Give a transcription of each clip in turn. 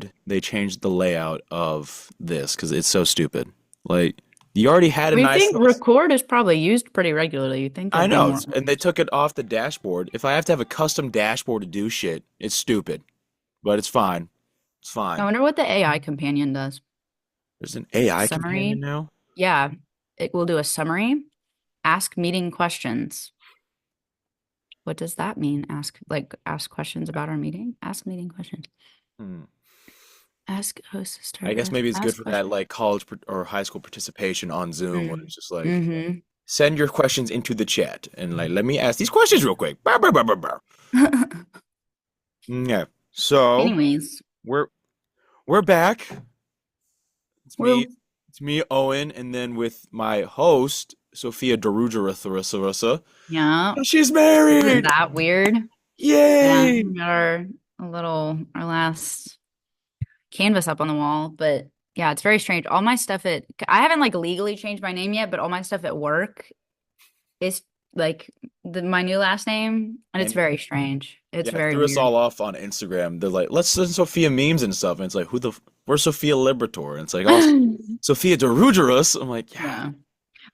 good they changed the layout of this because it's so stupid. Like you already had a We nice think little. record is probably used pretty regularly. You think I there'd be know, more. and they took it off the dashboard. If I have to have a custom dashboard to do shit, it's stupid, but it's fine. It's I fine. wonder what the AI companion does. There's an AI companion Summary. now. Yeah, it will do a summary. Ask meeting questions. What does that mean? Ask questions about our meeting? Ask meeting questions. Hmm. Ask host to I start guess with. maybe it's good Ask for that questions. like or high school participation on Zoom where Mm. it's just like Mm-hmm. send your questions into the chat and like let me ask these questions real quick. Bah, bah, bah, bah, bah. Yeah. So Anyways, we're we're back. It's we're me, it's me, Owen, and then with my host, Sophia Derugeratharasa. yeah. She's Isn't married! that weird? Yeah, Yay! we got our last canvas up on the wall, but yeah, it's very strange. All my stuff I haven't like legally changed my name yet, but all my stuff at work is like my new last name, and it's And very strange. It's yeah, it very threw us weird. all off on Instagram. They're like, let's send Sophia memes and stuff. And it's like, where's Sophia Liberator? And it's like, oh, Sophia Derugeras. I'm like, yeah. Yeah.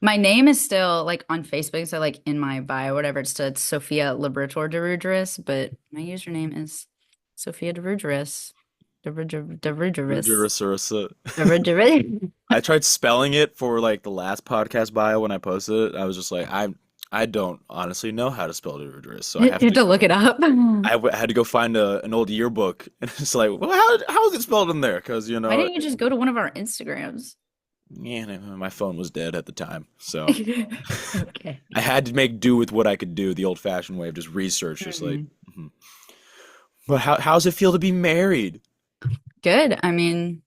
My name is still like on Facebook, so like in my bio, whatever, it's Sophia Liberator de Rudris, but my username is Sophia de Rudris. De Rudris. Derugeras. De Rudris. I tried spelling it for like the last podcast bio when I posted it. I was just like, I don't honestly know how to spell Derugeras, so I You have have to to look it up. had to go find an old yearbook, and it's like, well, how is it spelled in there? Because Why didn't you just go to one of our Instagrams? yeah, my phone was dead at the time, so Okay. I had to make do with what I could do, the old-fashioned way of just research, just like. Mhm. Mhm. But how's it feel to be married? Good. I mean,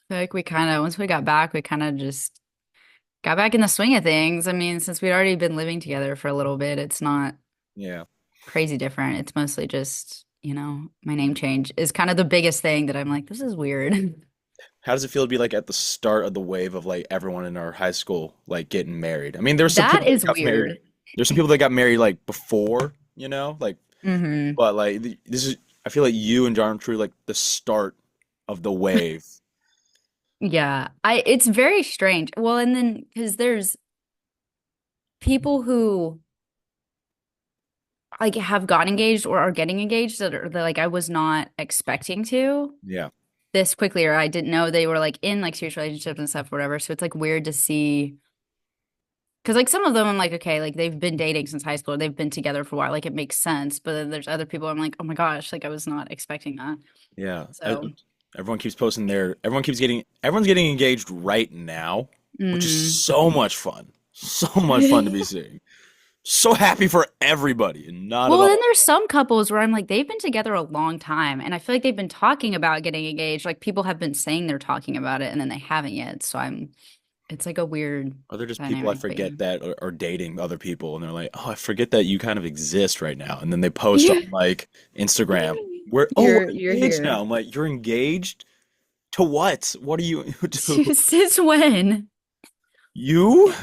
I feel like we kind of, once we got back, we kind of just got back in the swing of things. I mean, since we'd already been living together for a little bit, it's not Yeah. crazy different. It's mostly just, my name change is kind of the biggest thing that I'm like, this is weird. How does it feel to be like at the start of the wave of like everyone in our high school like getting married? I mean, there's some That people that is got married. weird. There's some people that got married like before, like, Hmm. but like this is. I feel like you and John are truly like the start of the wave. Yeah, it's very strange. Well, and then because there's people who like have got engaged or are getting engaged that like I was not expecting to Yeah. this quickly, or I didn't know they were like in like serious relationships and stuff or whatever. So it's like weird to see because like some of them I'm like, okay, like they've been dating since high school, or they've been together for a while, like it makes sense. But then there's other people I'm like, oh my gosh, like I was not expecting that. Yeah. So, Everyone keeps posting everyone's getting engaged right now, which is hmm. so much fun. So much fun to be seeing. So happy for everybody and not at Well, then all. there's some couples where I'm like, they've been together a long time, and I feel like they've been talking about getting engaged. Like people have been saying they're talking about it, and then they haven't yet. So it's like a weird Are there just people I dynamic, but yeah. forget that are dating other people and they're like, oh, I forget that you kind of exist right now. And then they post on Yeah. like Instagram where, oh, You're we're you're engaged here. now. I'm like, you're engaged to what? What do you do? Since when? You?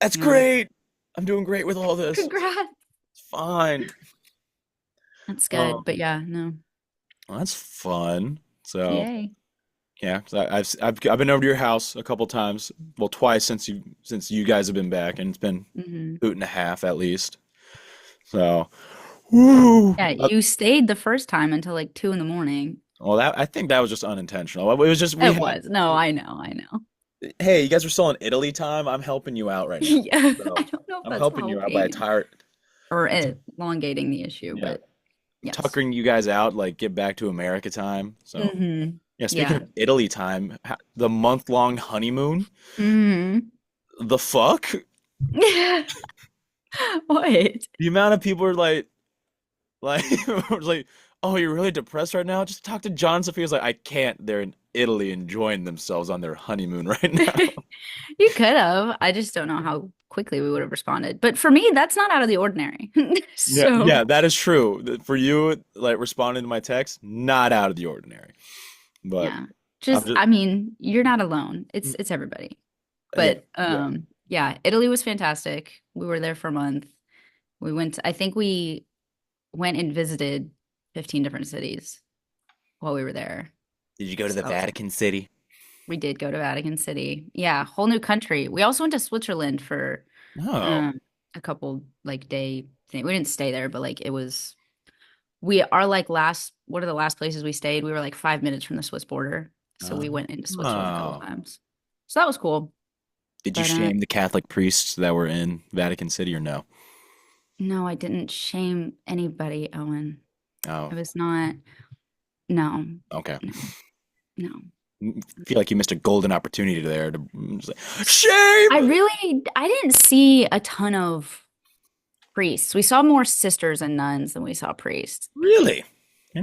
That's Yeah. great. I'm doing great with all this. Congrats. It's fine. That's good. Um, But yeah, no. well, that's fun. So Yay. yeah, so I've been over to your house a couple times. Well, twice since you guys have been back, and it's been Hmm. boot and a half at least. So, woo. Yeah, you stayed the first time until like 2 in the morning. Well, that I think that was just unintentional. It was just we It had. was. No, I know, I know. Hey, you guys are still in Italy time. I'm helping you out right now. Yeah, I So don't know if I'm that's helping you out by helping or elongating the issue, yeah, but yes. tuckering you guys out. Like get back to America time. So Hmm. yeah. Speaking Yeah. of Italy time, the month-long honeymoon. Hmm. The fuck? What? The amount of people are like, like, oh, you're really depressed right now? Just talk to John. Sophia's like, I can't. They're in Italy enjoying themselves on their honeymoon right now. You could have. I just don't know how quickly we would have responded. But for me, that's not out of the ordinary. Yeah, So, yeah, that is true. For you, like responding to my text, not out of the ordinary. But yeah. I'm Just just, I mean, you're not alone. It's everybody. yeah, But yeah. yeah, Italy was fantastic. We were there for a month. I think we went and visited 15 different cities while we were there. Did you go to So the that was Vatican City? we did go to Vatican City. Yeah, whole new country. We also went to Switzerland for No. um a couple like day thing. We didn't stay there, but like it was we are like last one of the last places we stayed. We were like 5 minutes from the Swiss border. So we went into Switzerland a couple Oh. times. So that was cool. Did you But shame the Catholic priests that were in Vatican City or no? no, I didn't shame anybody, Owen. Oh, I was not no, okay. no, no. Feel like you missed a golden opportunity there to just like, shame. I didn't see a ton of priests. We saw more sisters and nuns than we saw priests. Really?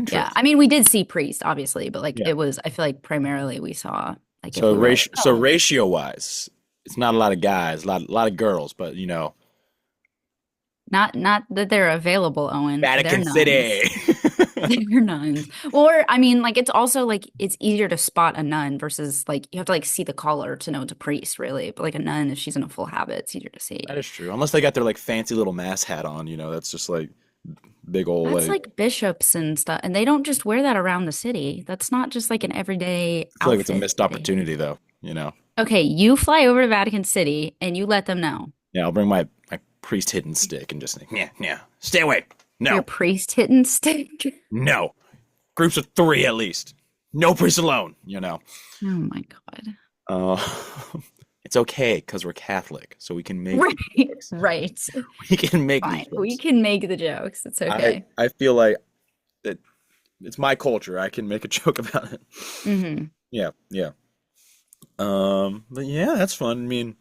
Yeah. Interesting. I mean, we did see priests, obviously, but like Yeah. it was, I feel like primarily we saw, like if So we were like, so oh, ratio wise, it's not a lot of guys, a lot of girls, but you know, not that they're available, Owen. They're Vatican nuns. City. They're nuns. Or, I mean, like it's also like it's easier to spot a nun versus like you have to like see the collar to know it's a priest, really. But like a nun, if she's in a full habit, it's easier to That see. is true. Unless they got their like fancy little mass hat on, you know, that's just like big old That's like like bishops and stuff, and they don't just wear that around the city. That's not just like an everyday I feel like it's a outfit missed that they opportunity though, you know. Okay, you fly over to Vatican City and you let them know. Yeah, I'll bring my priest hidden stick and just like, yeah, yeah. Stay away. Your No. priest hitting stick. No. Groups of three at least. No priest alone, you know. Oh my God. Uh, it's okay because we're Catholic, so we can make Right, these jokes. right. We can make these Fine. We jokes. can make the jokes. It's okay. I feel like that it's my culture. I can make a joke about it. Hmm. Yeah, yeah. But yeah, that's fun. I mean,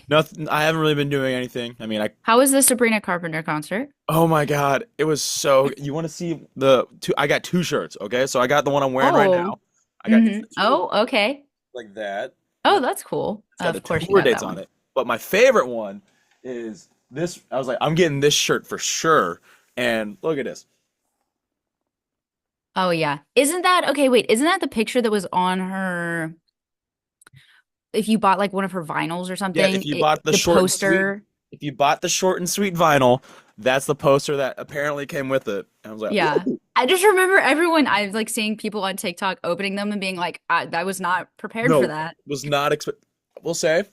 nothing. I haven't really been doing anything. I mean, I. How was the Sabrina Carpenter concert? Oh my God, it was so. You want to see the two? I got two shirts. Okay, so I got the one I'm wearing right Oh, now. I got it's the tour oh, okay. like that. And Oh, that's cool. it's got the Of course you tour got dates that on one. it. But my favorite one is this. I was like, I'm getting this shirt for sure. And look at this. Oh yeah. Isn't that okay, wait, isn't that the picture that was on her if you bought like one of her vinyls or Yeah, something? The poster. if you bought the short and sweet vinyl, that's the poster that apparently came with it. And I was like, Yeah. ooh, I just remember everyone, I was like seeing people on TikTok opening them and being like, I was not prepared for no, that. was not expect. We'll say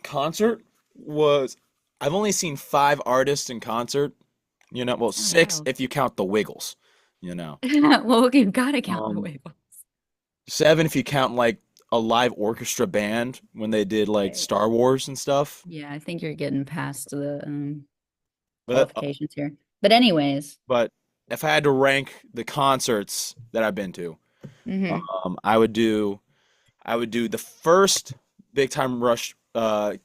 concert was. I've only seen five artists in concert. You know, well, Oh, six wow. if you count the Wiggles. You know, Well, you've got to count the um, wiggle. seven if you count like a live orchestra band when they did like Okay. Star Wars and stuff. Yeah, I think you're getting past the But qualifications here. But anyways, but if I had to rank the concerts that I've been to, hmm I would do the first Big Time Rush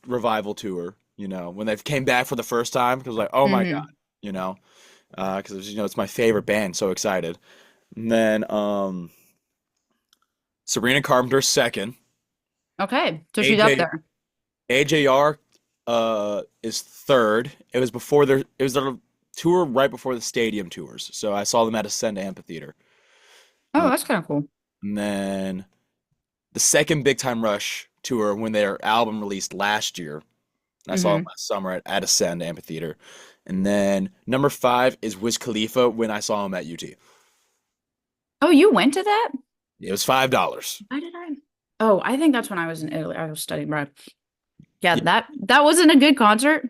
revival tour. You know, when they came back for the first time, because like, oh my God, hmm you know, because you know it's my favorite band. So excited. And then Sabrina Carpenter second. Okay, so she's up AJ there. AJR is third. It was their tour right before the stadium tours. So I saw them at Ascend Amphitheater. Oh, Uh, that's kind of cool. and then the second Big Time Rush tour when their album released last year. I saw them Hmm. last summer at Ascend Amphitheater. And then number five is Wiz Khalifa when I saw him at UT. Oh, you went to that? It was $5. Why did I? Oh, I think that's when I was in Italy. I was studying abroad. Yeah, Yeah. that wasn't a good concert.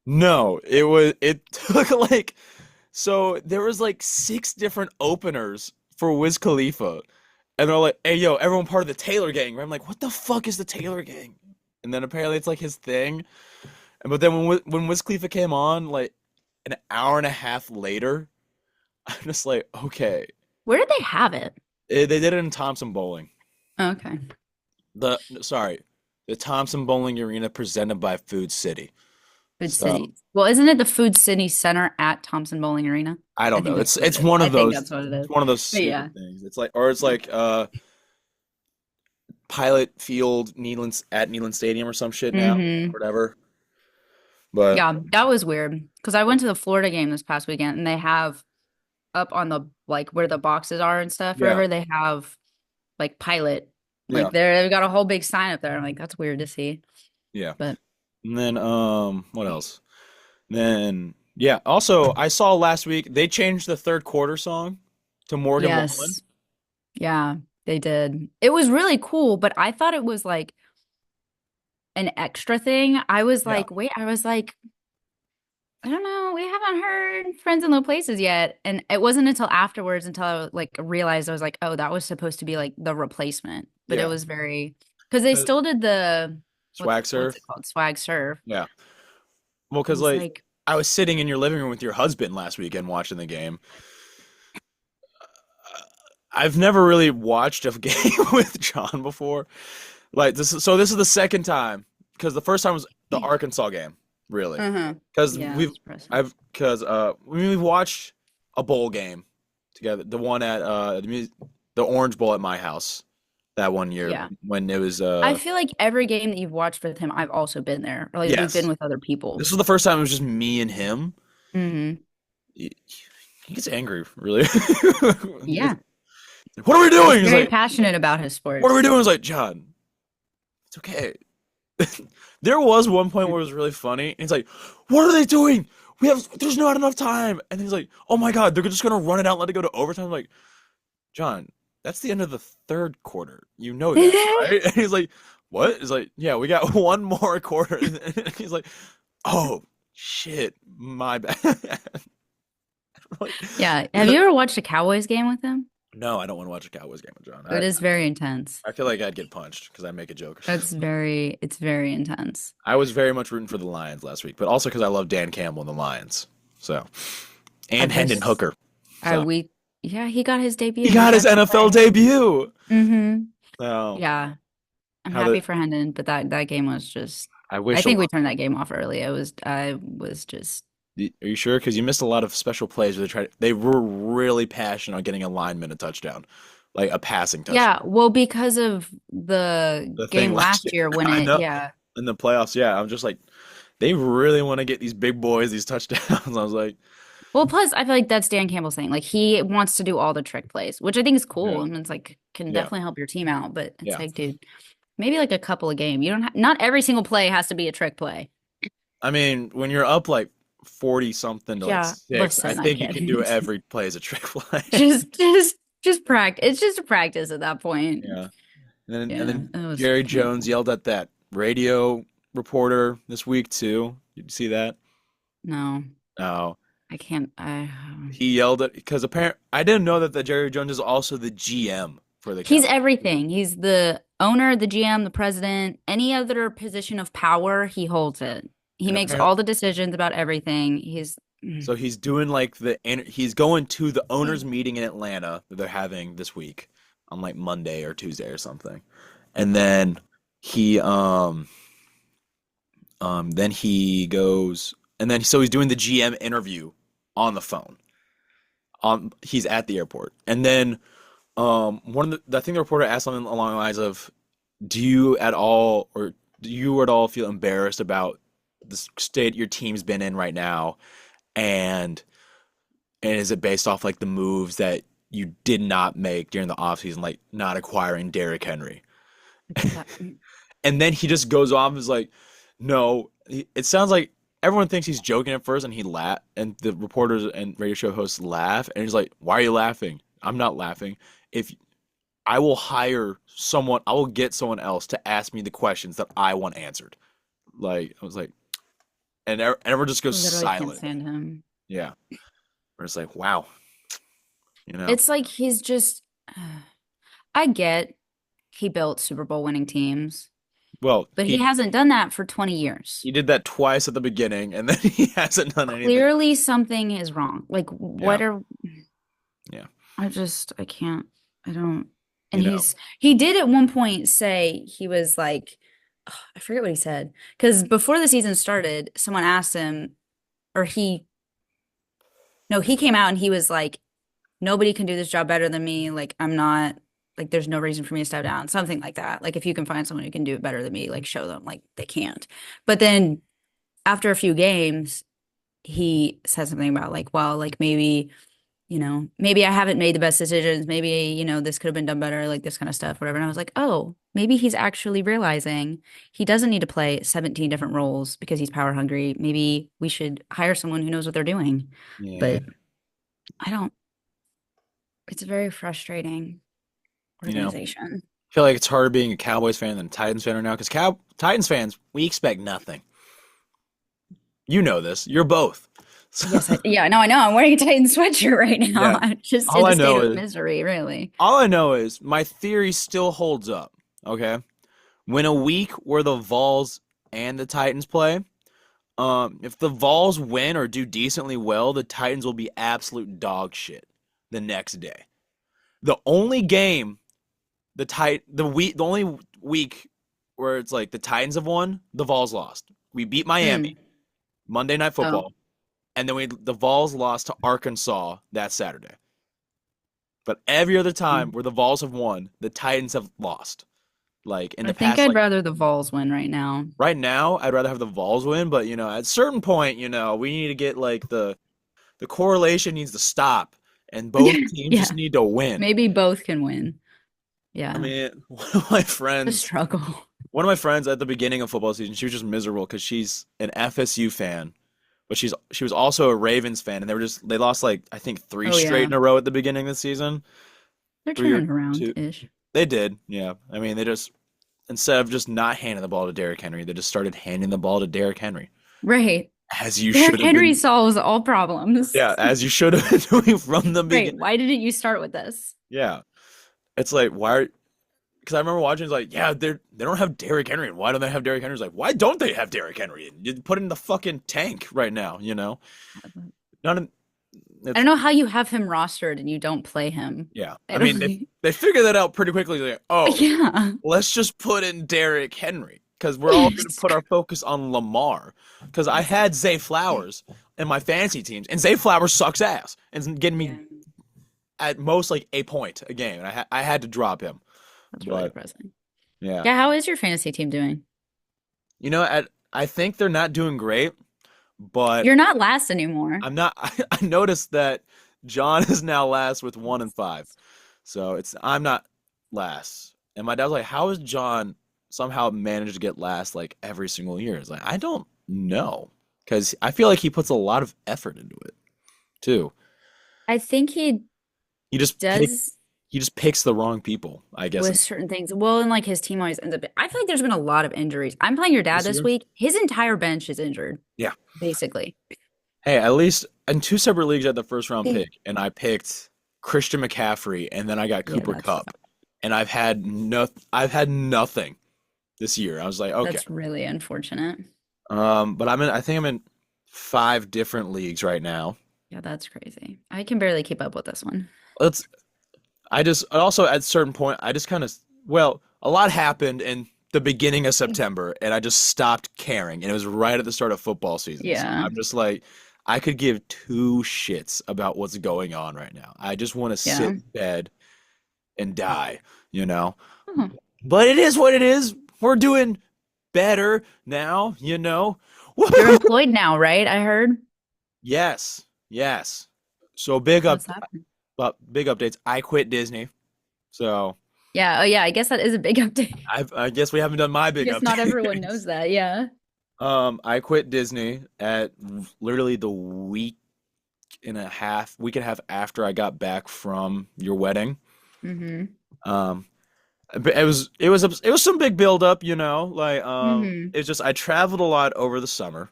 No, it took like so there was like six different openers for Wiz Khalifa. And they're like, hey yo, everyone part of the Taylor gang, right? I'm like, what the fuck is the Taylor gang? And then apparently it's like his thing. And but then when Wiz Khalifa came on, like an hour and a half later, I'm just like, okay. Where did they have it? They did it in Thompson Bowling. Okay. Sorry, the Thompson Bowling Arena presented by Food City. Food So City. Well, isn't it the Food City Center at Thompson Bowling Arena? I I don't think know. that's what It's it is. one I of think those. that's what it is. It's one of those But stupid yeah. things. It's like Pilot Field Neyland at Neyland Stadium or some shit now, Hmm. whatever. But Yeah, that was weird because I went to the Florida game this past weekend and they have up on the like where the boxes are and stuff, yeah, wherever they have like pilot, yeah, like they've got a whole big sign up there. I'm like, that's weird to see. yeah. But And then what else? Then yeah. Also, I saw last week they changed the third quarter song to Morgan Wallen. yes, yeah. They did. It was really cool, but I thought it was like an extra thing. I was Yeah. like, wait, I was like, I don't know, we haven't heard Friends in Low Places yet. And it wasn't until afterwards until I like realized I was like, oh, that was supposed to be like the replacement. But it Yeah. was very because they 'Cause still did the Swag what's surf. it called? Swag Surf. Yeah. Well, And because it's like like I was sitting in your living room with your husband last weekend watching the game. I've never really watched a game with John before. Like this is the second time because the first time was the Arkansas game, really. uh-huh. Because Yeah, we've it's impressive. I've because we've watched a bowl game together. The one at the Orange Bowl at my house that one year Yeah. when it was I feel like every game that you've watched with him, I've also been there. Or like we've been yes. with other people. This was the first time it was just me and him. Hmm. He, he gets angry, really. Yeah. What are we He's doing? He's very like, passionate about his what are sport. we doing? He's like, John, it's okay. There was one point where it was really funny. And he's like, "What are they doing? There's not enough time." And he's like, "Oh my God, they're just gonna run it out, and let it go to overtime." I'm like, John, that's the end of the third quarter. You know that, right? And he's like, "What?" He's like, "Yeah, we got one more quarter." And he's like, "Oh shit, my bad." Like, Yeah. Have you ever watched a Cowboys game with him? no, I don't want to watch a Cowboys game with John. It is very intense. I feel like I'd get punched because I make a joke. It's very intense. I was very much rooting for the Lions last week, but also because I love Dan Campbell and the Lions. So, I and Hendon just, Hooker. I, So we, yeah, he got his he debut. He got his got to NFL play. debut. Mm-hmm. So Yeah. I'm how the happy for Hendon, but that game was just, I I wish a think we lot. turned that game off early. I was just, Are you sure? Because you missed a lot of special plays where they were really passionate on getting a lineman a touchdown, like a passing touchdown. yeah, well, because of the The thing game last last year, year when I it, know yeah. in the playoffs. Yeah, I'm just like they really want to get these big boys these touchdowns. I was like, Well, plus I feel like that's Dan Campbell's thing. Like he wants to do all the trick plays, which I think is cool. yeah, And it's like can yeah, definitely help your team out. But it's yeah. like, dude, maybe like a couple of game. You don't not every single play has to be a trick play. I mean, when you're up like 40 something to like Yeah, six, I listen, I think you get can do it. every play as a trick play. Just practice. It's just a practice at that point. Yeah. And Yeah, then it was Jerry Jones painful. yelled at that radio reporter this week too. Did you see that? No, Oh, I can't. he yelled at because apparently I didn't know that Jerry Jones is also the GM for the He's Cowboys. everything. He's the owner, the GM, the president, any other position of power, he holds Yeah. it. He And makes apparently, all the decisions about everything. so he's doing like he's going to the owners meeting in Atlanta that they're having this week on like Monday or Tuesday or something. And he um then he goes and then so he's doing the GM interview on the phone. He's at the airport. And then one of I think the reporter asked something along the lines of, do you at all feel embarrassed about the state your team's been in right now? And is it based off like the moves that you did not make during the offseason, like not acquiring Derrick Henry? that, And then he just goes off and is like, no, it sounds like everyone thinks he's joking at first and and the reporters and radio show hosts laugh and he's like, why are you laughing? I'm not laughing. If I will hire someone, I will get someone else to ask me the questions that I want answered. Like, I was like, and everyone just goes literally can't silent. stand him. Yeah. We're just like, wow, you know. It's like he's just, I get he built Super Bowl winning teams, Well, but he hasn't done that for 20 years. he did that twice at the beginning and then he hasn't done anything. Clearly something is wrong. Like, Yeah. what are, Yeah. I can't, I don't. You And know. he did at one point say he was like, I forget what he said. Because before the season started, someone asked him, or no, he came out and he was like, nobody can do this job better than me. Like, I'm not, like, there's no reason for me to step down. Something like that. Like, if you can find someone who can do it better than me, like, show them. Like, they can't. But then after a few games, he said something about, like, well, like, maybe maybe I haven't made the best decisions. Maybe, this could have been done better, like this kind of stuff, whatever. And I was like, oh, maybe he's actually realizing he doesn't need to play 17 different roles because he's power hungry. Maybe we should hire someone who knows what they're doing. Yeah. But I don't, it's very frustrating. You know, organization. I feel like it's harder being a Cowboys fan than a Titans fan right now because Titans fans, we expect nothing. You know this. You're both. Yes, So, yeah, no, I know. I'm wearing a Titan sweatshirt right now. yeah. I'm just All in a I state know of is misery, really. all I know is my theory still holds up. Okay. When a week where the Vols and the Titans play, if the Vols win or do decently well, the Titans will be absolute dog shit the next day. The only game the only week where it's like the Titans have won, the Vols lost. We beat Miami Mm. Monday Night Oh, Football, and then the Vols lost to Arkansas that Saturday. But every other time mm. where the Vols have won, the Titans have lost. Like in I the think past, I'd like rather the Vols win right now. right now, I'd rather have the Vols win. But at a certain point, we need to get like the correlation needs to stop, and both teams just Yeah, need to win. maybe both can win. I Yeah, mean, my the friends struggle. one of my friends at the beginning of football season, she was just miserable because she's an FSU fan, but she was also a Ravens fan, and they lost like I think three Oh straight yeah, in a row at the beginning of the season, they're 3 or turning around 2. ish. They did, yeah. I mean, they just instead of just not handing the ball to Derrick Henry, they just started handing the ball to Derrick Henry, Right. as you Derrick should have Henry been. solves all problems. Yeah, as you should have been doing from the Right. beginning. Why didn't you start with this? Yeah, it's like why? Because I remember watching, it's like, yeah, they don't have Derrick Henry, and why don't they have Derrick Henry? It's like, why don't they have Derrick Henry? You put in the fucking tank right now, you know? Not in, I don't it's know how you have him rostered and you don't play him. yeah. I I mean, they don't. they figured that out pretty quickly. Like, oh, Yeah. let's just put in Derrick Henry because we're all gonna put our focus on Lamar. Because I had Zay Flowers in my fantasy teams, and Zay Flowers sucks ass and is getting Yeah. me at most like a point a game, and I had to drop him. That's really But depressing. yeah, Yeah, how is your fantasy team doing? I think they're not doing great, but You're not last anymore. I'm not. I noticed that John is now last with 1-5, so I'm not last. And my dad's like, "How has John somehow managed to get last like every single year?" It's like I don't know, because I feel like he puts a lot of effort into it too. I think he He just pick does he just picks the wrong people, I guess. with certain things. Well, and like his team always ends up. I feel like there's been a lot of injuries. I'm playing your dad This this year, week. His entire bench is injured, yeah. basically. Hey, at least in two separate leagues, I had the first round pick, and I picked Christian McCaffrey, and then I got Yeah, Cooper Cup, and I've had nothing this year. I was like, okay. that's really unfortunate. But I think I'm in 5 different leagues right now. Yeah, that's crazy. I can barely keep up with this one. Let's I just also at a certain point I just kind of a lot happened in the beginning of September and I just stopped caring and it was right at the start of football season. So Yeah, I'm just like I could give two shits about what's going on right now. I just want to sit yeah. in bed and die, you know. Oh, But it is what it is. We're doing better now, you know. you're employed now, right? I heard. Yes. Yes. So What's happening? big updates. I quit Disney. So Yeah. Oh, yeah. I guess that is a big update. I guess we haven't done my I big guess not everyone knows updates. that. Yeah. I quit Disney at literally the week and a half after I got back from your wedding. Mm-hmm. Um, but it was some big build up, like Mm-hmm. it's just I traveled a lot over the summer,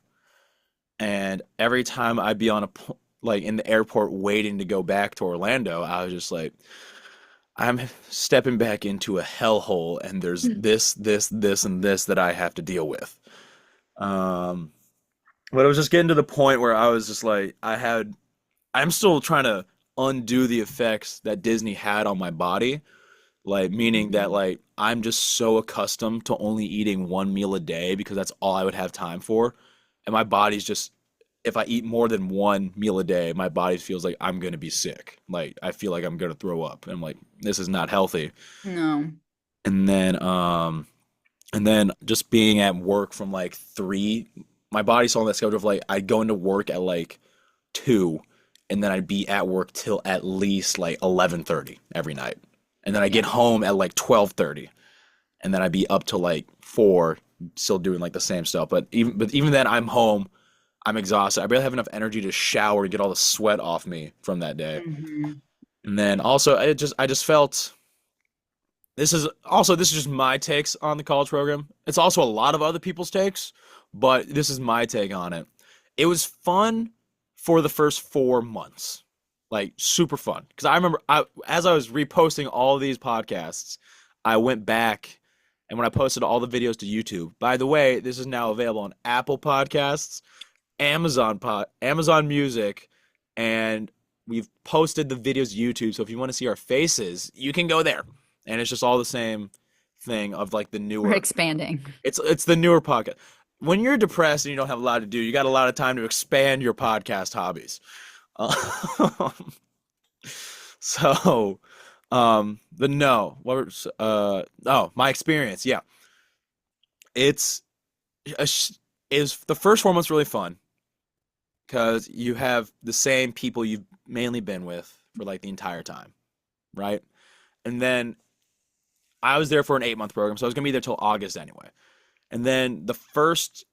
and every time I'd be like in the airport waiting to go back to Orlando, I was just like, I'm stepping back into a hellhole, and there's this, and this that I have to deal with. Um, but it was just getting to the point where I was just like, I'm still trying to undo the effects that Disney had on my body, like meaning that Mm-hmm. like I'm just so accustomed to only eating one meal a day because that's all I would have time for, and my body's just if I eat more than one meal a day, my body feels like I'm gonna be sick. Like I feel like I'm gonna throw up. And I'm like, this is not healthy. No. And then just being at work from like 3, my body's on that schedule of like I'd go into work at like 2, and then I'd be at work till at least like 11:30 every night. And then I get Yeah. home at like 12:30, and then I'd be up till like 4 still doing like the same stuff. But even then I'm home, I'm exhausted. I barely have enough energy to shower and get all the sweat off me from that day. Mm-hmm. And then also I just felt this is just my takes on the college program. It's also a lot of other people's takes, but this is my take on it. It was fun for the first 4 months, like super fun. Because I remember, as I was reposting all these podcasts, I went back and when I posted all the videos to YouTube. By the way, this is now available on Apple Podcasts, Amazon Music, and we've posted the videos to YouTube. So if you want to see our faces, you can go there. And it's just all the same thing of like the We're newer. expanding. It's the newer podcast. When you're depressed and you don't have a lot to do, you got a lot of time to expand your podcast hobbies. Uh, so, but no, what was, oh, my experience, yeah, it's a is the first 4 months really fun because you have the same people you've mainly been with for like the entire time, right? And then I was there for an 8 month program, so I was gonna be there till August anyway. And then the first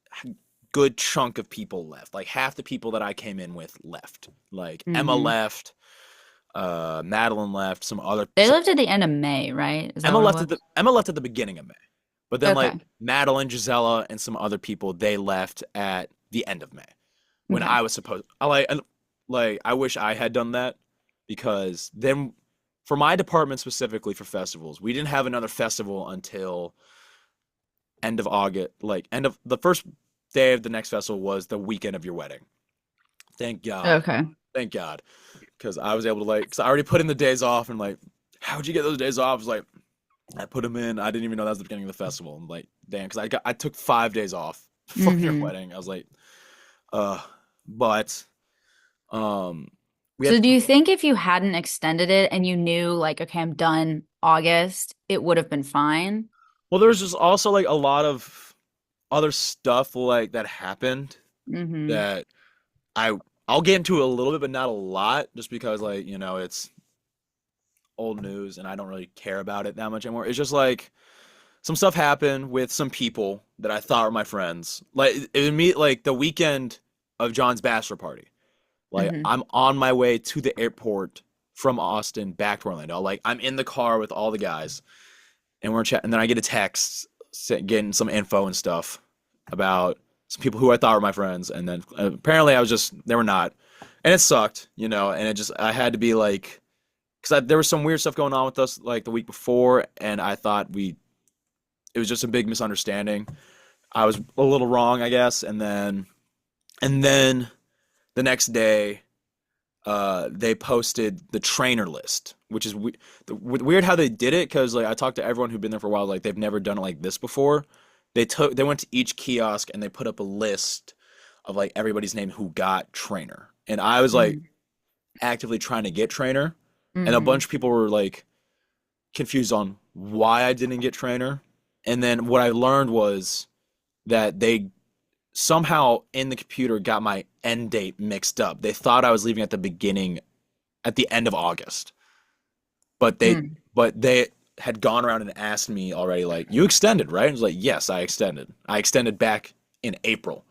good chunk of people left. Like half the people that I came in with left. Like Emma Hmm. left, Madeline left, some other They left at the end of May, right? Is that Emma what it left was? at the beginning of May. But then like Okay. Madeline, Gisela, and some other people, they left at the end of May when Okay. I was supposed like I wish I had done that because then for my department specifically for festivals, we didn't have another festival until end of August, like end of the first day of the next festival was the weekend of your wedding. Thank God. Okay. Thank God. Because I was able to like, because I already put in the days off and like, how'd you get those days off? It's like, I put them in. I didn't even know that was the beginning of the festival. I'm like, damn, because I took 5 days off for your Hmm. wedding. I was like, uh, but um, we So had do you think if you hadn't extended it and you knew like, okay, I'm done August, it would have been fine? well, there's just also like a lot of other stuff like that happened Hmm. that I I'll get into a little bit, but not a lot, just because like it's old news and I don't really care about it that much anymore. It's just like some stuff happened with some people that I thought were my friends. Like it would meet like the weekend of John's bachelor party. Like Hmm. I'm on my way to the airport from Austin back to Orlando. Like I'm in the car with all the guys and we're chatting. And then I get a text getting some info and stuff about some people who I thought were my friends. And then apparently they were not. And it sucked, and I had to be like, because there was some weird stuff going on with us like the week before. And I thought it was just a big misunderstanding. I was a little wrong, I guess. And then the next day, they posted the trainer list, which is weird how they did it because like I talked to everyone who'd been there for a while, like they've never done it like this before. They went to each kiosk and they put up a list of like everybody's name who got trainer, and I was like actively trying to get trainer, and a Hmm. bunch of people were like confused on why I didn't get trainer, and then what I learned was that they somehow in the computer got my end date mixed up. They thought I was leaving at the end of August. But Hmm. they had gone around and asked me already like, "You extended, right?" And I was like, "Yes, I extended. I extended back in April."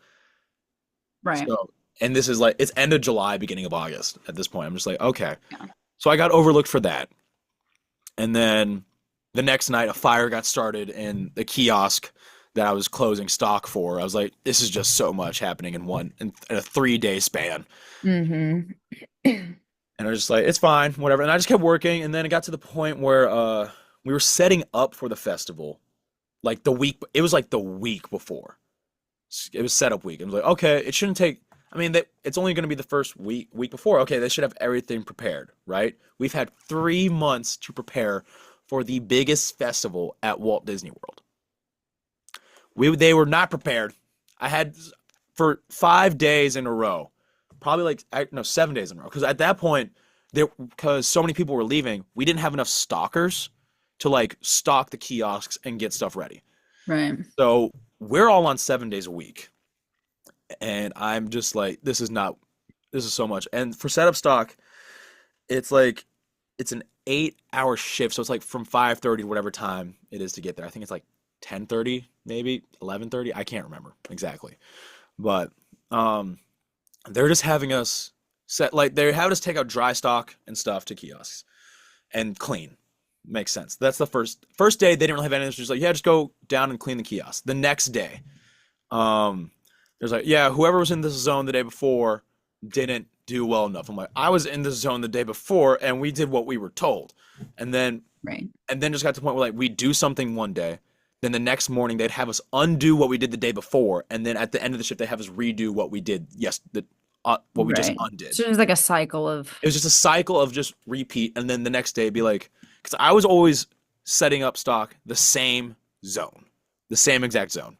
Right. So, and this is like it's end of July, beginning of August at this point. I'm just like, "Okay." Yeah. So I got overlooked for that. And then the next night a fire got started in the kiosk that I was closing stock for. I was like, "This is just so much happening in a 3 day span." Hmm. And I was just like, it's fine, whatever. And I just kept working. And then it got to the point where we were setting up for the festival. Like it was like the week before. It was setup week. I was like, okay, it shouldn't take. I mean, it's only going to be the first week before. Okay, they should have everything prepared, right? We've had 3 months to prepare for the biggest festival at Walt Disney World. They were not prepared. I had for 5 days in a row, probably like no 7 days in a row, because at that point, because so many people were leaving, we didn't have enough stockers to like stock the kiosks and get stuff ready. Right. So we're all on 7 days a week, and I'm just like, this is so much. And for setup stock, it's like it's an 8 hour shift, so it's like from 5:30 to whatever time it is to get there. I think it's like 10:30, maybe 11:30. I can't remember exactly, but um, they're just having us they have us take out dry stock and stuff to kiosks and clean. Makes sense. That's the first day they didn't really have anything. Just like, yeah, just go down and clean the kiosk. The next day, um, there's like, yeah, whoever was in this zone the day before didn't do well enough. I'm like, I was in this zone the day before and we did what we were told. And then Right. just got to the point where like we do something one day, then the next morning they'd have us undo what we did the day before, and then at the end of the shift they have us redo what we did what we just Right. undid. So there's like a cycle of It was just a cycle of just repeat, and then the next day be like, because I was always setting up stock the same zone, the same exact zone.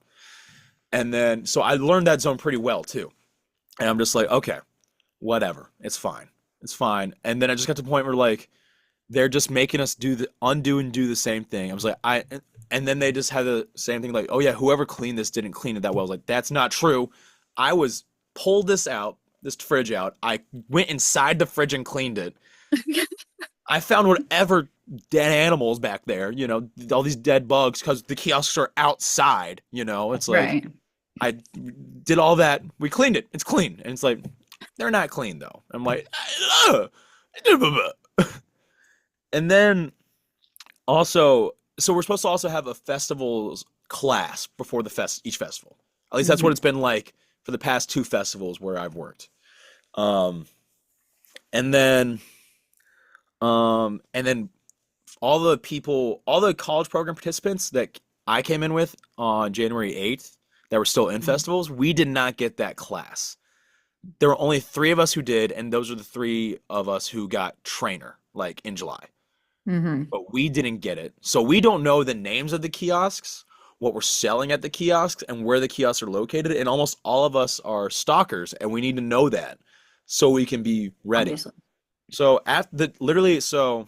And then, so I learned that zone pretty well too. And I'm just like, okay, whatever. It's fine. It's fine. And then I just got to the point where like, they're just making us undo and do the same thing. I was like, and then they just had the same thing like, oh yeah, whoever cleaned this didn't clean it that well. I was like, that's not true. I was pulled this fridge out. I went inside the fridge and cleaned it. I found whatever dead animals back there, all these dead bugs because the kiosks are outside, It's like right. I did all that. We cleaned it. It's clean. And it's like, they're not clean though. I'm like, "Ugh." And then also, so we're supposed to also have a festivals class before each festival. At least that's what Hmm. it's been like for the past two festivals where I've worked. Um, and then and then all the college program participants that I came in with on January 8th that were still in festivals, we did not get that class. There were only three of us who did, and those are the three of us who got trainer, like in July. Hmm. But we didn't get it. So we don't know the names of the kiosks, what we're selling at the kiosks, and where the kiosks are located. And almost all of us are stalkers, and we need to know that so we can be ready. Obviously. So at the literally, so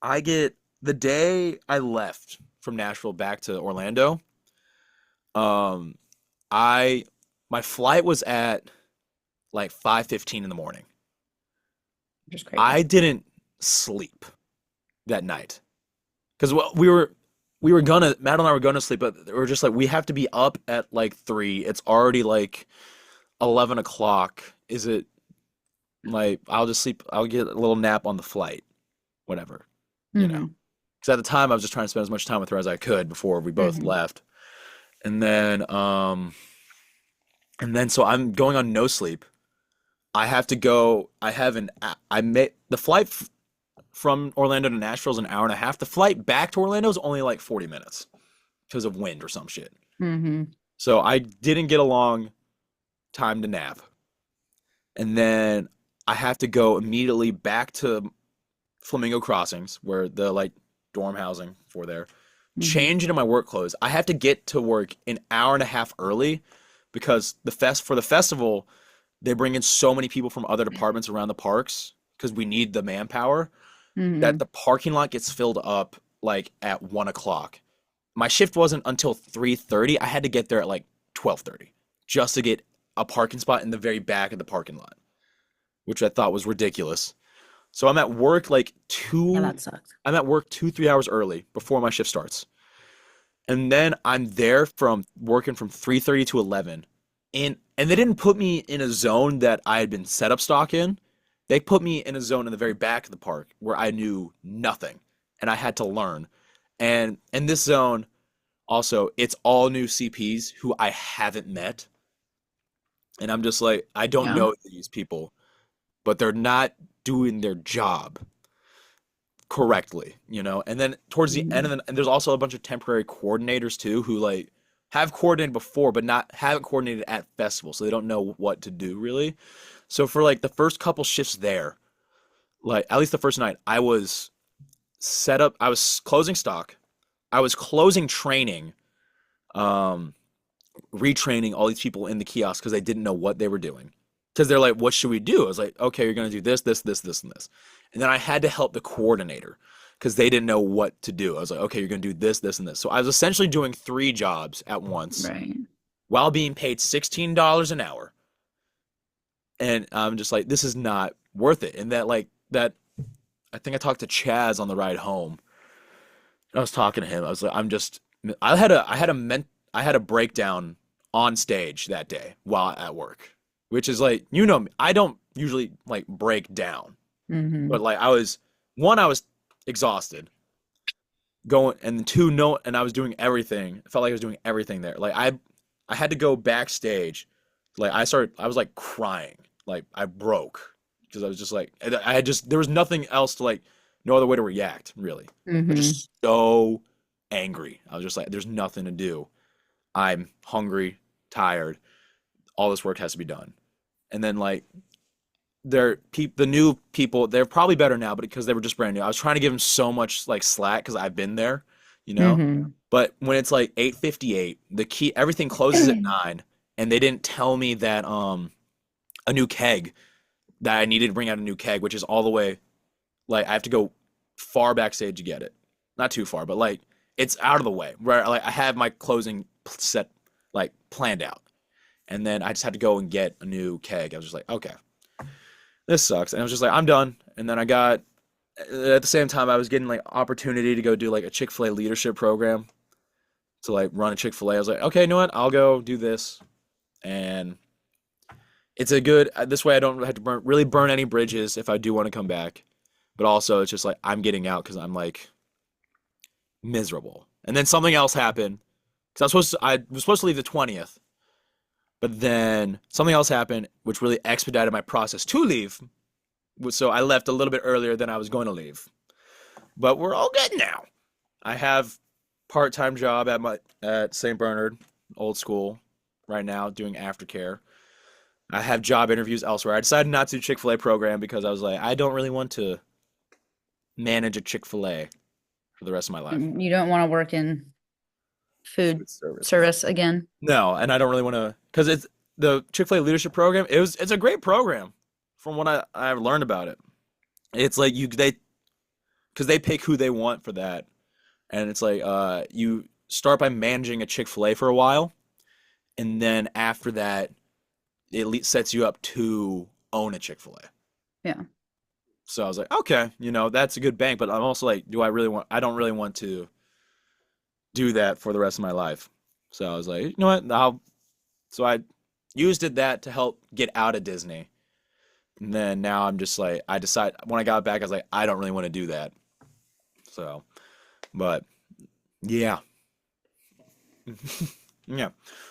I get the day I left from Nashville back to Orlando. Um, I my flight was at like 5:15 in the morning. Just crazy. I didn't sleep that night because we were gonna Matt and I were gonna sleep, but we were just like we have to be up at like 3. It's already like 11 o'clock. Is it like I'll just sleep? I'll get a little nap on the flight, whatever, you know. Hmm. Because at the time I was just trying to spend as much time with her as I could before we both Hmm. left, and then so I'm going on no sleep. I have to go. I made the flight from Orlando to Nashville is an hour and a half. The flight back to Orlando is only like 40 minutes because of wind or some shit. Hmm. So I didn't get a long time to nap. And then I have to go immediately back to Flamingo Crossings, where the like dorm housing for there, Hmm. change into my work clothes. I have to get to work an hour and a half early because for the festival, they bring in so many people from other departments around the parks because we need the manpower that Hmm. the parking lot gets filled up like at 1 o'clock. My shift wasn't until 3:30. I had to get there at like 12:30 just to get a parking spot in the very back of the parking lot, which I thought was ridiculous. So Yeah, that sucks. I'm at work 3 hours early before my shift starts. And then I'm there from working from 3:30 to 11. And they didn't put me in a zone that I had been set up stock in. They put me in a zone in the very back of the park where I knew nothing and I had to learn. And in this zone, also, it's all new CPs who I haven't met. And I'm just like, I don't Yeah. know these people, but they're not doing their job correctly, And then towards the end Hmm. of and there's also a bunch of temporary coordinators too who like have coordinated before but not haven't coordinated at festivals, so they don't know what to do really. So for like the first couple shifts there, like at least the first night, I was closing stock, I was closing training, um, retraining all these people in the kiosk because they didn't know what they were doing. Because they're like, what should we do? I was like, okay, you're gonna do this, this, this, this, and this. And then I had to help the coordinator because they didn't know what to do. I was like, okay, you're gonna do this, this, and this. So I was essentially doing three jobs at once Right. while being paid $16 an hour. And I'm just like, this is not worth it. And that I think I talked to Chaz on the ride home. I was talking to him. I was like, I had a breakdown on stage that day while at work, which is like, me, I don't usually like break down, Hmm. but like I was exhausted. going and two no and I was doing everything. I felt like I was doing everything there. Like I had to go backstage. Like I was like crying. Like I broke because I was just like I had just there was nothing else to like no other way to react really. I was Mm-hmm. just so angry. I was just like there's nothing to do. I'm hungry, tired. All this work has to be done. And then like the new people they're probably better now, but because they were just brand new, I was trying to give them so much like slack because I've been there, you know. Mm-hmm. But when it's like 8:58, the key everything closes at 9, and they didn't tell me that a new keg that I needed to bring out a new keg, which is all the way like I have to go far backstage to get it. Not too far, but like it's out of the way where like I have my closing set like planned out, and then I just had to go and get a new keg. I was just like, okay, this sucks. And I was just like, I'm done. And then I got, at the same time, I was getting like opportunity to go do like a Chick-fil-A leadership program to like run a Chick-fil-A. I was like, okay, you know what? I'll go do this. And it's a good, this way I don't have to really burn any bridges if I do want to come back. But also, it's just like I'm getting out because I'm like miserable. And then something else happened because I was supposed to leave the 20th. But then something else happened, which really expedited my process to leave. So I left a little bit earlier than I was going to leave. But we're all good now. I have part-time job at St. Bernard, old school, right now doing aftercare. I have job interviews elsewhere. I decided not to do Chick-fil-A program because I was like, I don't really want to manage a Chick-fil-A for the rest of my life. You don't want to work in food Food service, no. service again. No, and I don't really want to because it's the Chick-fil-A leadership program. It's a great program from what I've learned about it. It's like they because they pick who they want for that. And it's like you start by managing a Chick-fil-A for a while, and then after that, sets you up to own a Chick-fil-A. Yeah. So I was like, okay, that's a good bank, but I'm also like, I don't really want to do that for the rest of my life. So I was like, you know what? So I used that to help get out of Disney. And then now I'm just like, I decided when I got back, I was like, I don't really want to do that. So, but yeah. Yeah.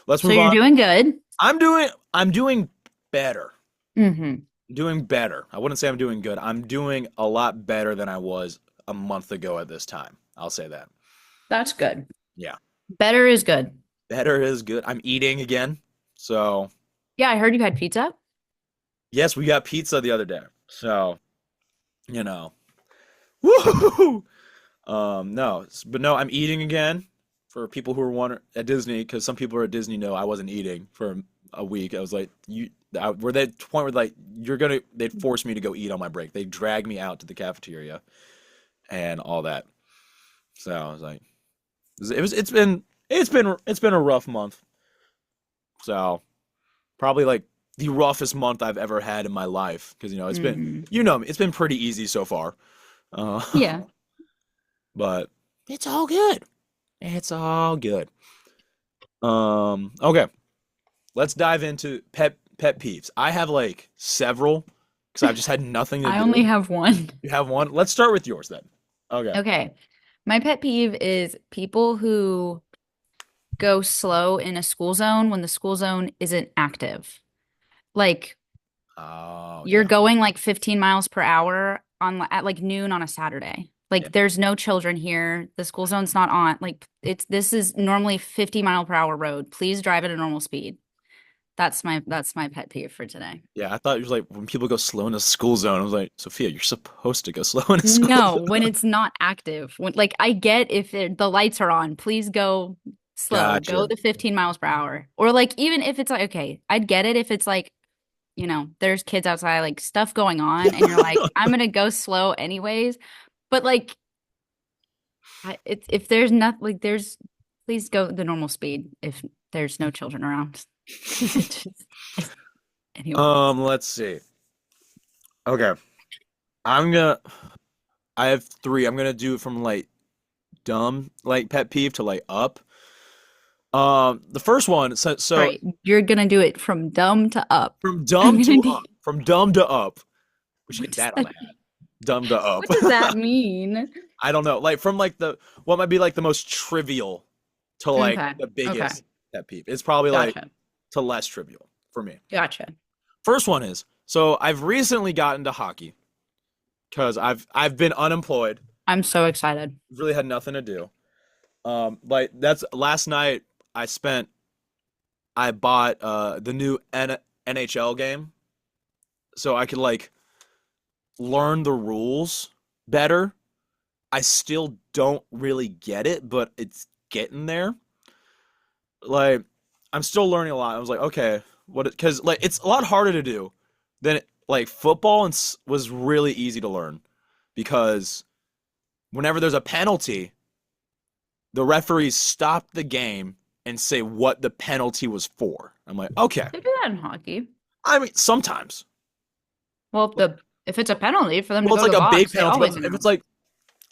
Let's So move you're on. doing good. I'm doing better. Mm-hmm. Doing better. I wouldn't say I'm doing good. I'm doing a lot better than I was a month ago at this time. I'll say that. That's good. Yeah. Better is good. Better is good. I'm eating again. So, Yeah, I heard you had pizza. yes, we got pizza the other day. So, you know. Woo! No, but no, I'm eating again. For people who are at Disney, because some people are at Disney know I wasn't eating for a week. I was like, we're at that point where like they'd force me to go eat on my break. They drag me out to the cafeteria and all that. So I was like, it's been a rough month. So probably like the roughest month I've ever had in my life because Mm-hmm. it's been pretty easy so far. Uh, Yeah. but it's all good. It's all good. Okay. Let's dive into pet peeves. I have like several because I've just had nothing to I only do. have one. You have one? Let's start with yours then. Okay. Okay. My pet peeve is people who go slow in a school zone when the school zone isn't active. Like Oh you're yeah. going like 15 miles per hour at like noon on a Saturday. Yeah. Like there's no children here. The school zone's not on. Like this is normally 50-mile-per-hour road. Please drive at a normal speed. That's my pet peeve for today. Yeah. I thought it was like when people go slow in a school zone, I was like, Sophia, you're supposed to go slow in a school No, zone. when it's not active. When like I get if the lights are on, please go slow. Go Gotcha. the 15 miles per hour. Or like even if it's like okay, I'd get it if it's like there's kids outside, like stuff going on, and you're like, I'm gonna go slow anyways. But like, if there's not like there's, please go the normal speed if there's no children around. Just- anyway, Let's see. Okay. I'm gonna I have three. I'm gonna do it from like dumb like pet peeve to like up. The first one, all so right, you're gonna do it from dumb to up. from I'm dumb gonna to need up, from dumb to up. We should what get does that on that the hat. Dumb to up. What does that mean? I don't know. Like from like the what might be like the most trivial to like Okay. the Okay. biggest pet peeve. It's probably like Gotcha. to less trivial for me. Gotcha. First one is so I've recently gotten to hockey because I've been unemployed, I'm so excited. really had nothing to do. Like that's last night I spent I bought the new NHL game so I could like learn the rules better. I still don't really get it, but it's getting there. Like I'm still learning a lot. I was like, okay, what? Because like it's a lot harder to do than like football and was really easy to learn because whenever there's a penalty, the referees stop the game and say what the penalty was for. I'm like, okay. They do that in hockey. I mean, sometimes. Well, if it's a penalty for them to Well, it's go to like the a big box, they penalty, always but if it's announce. like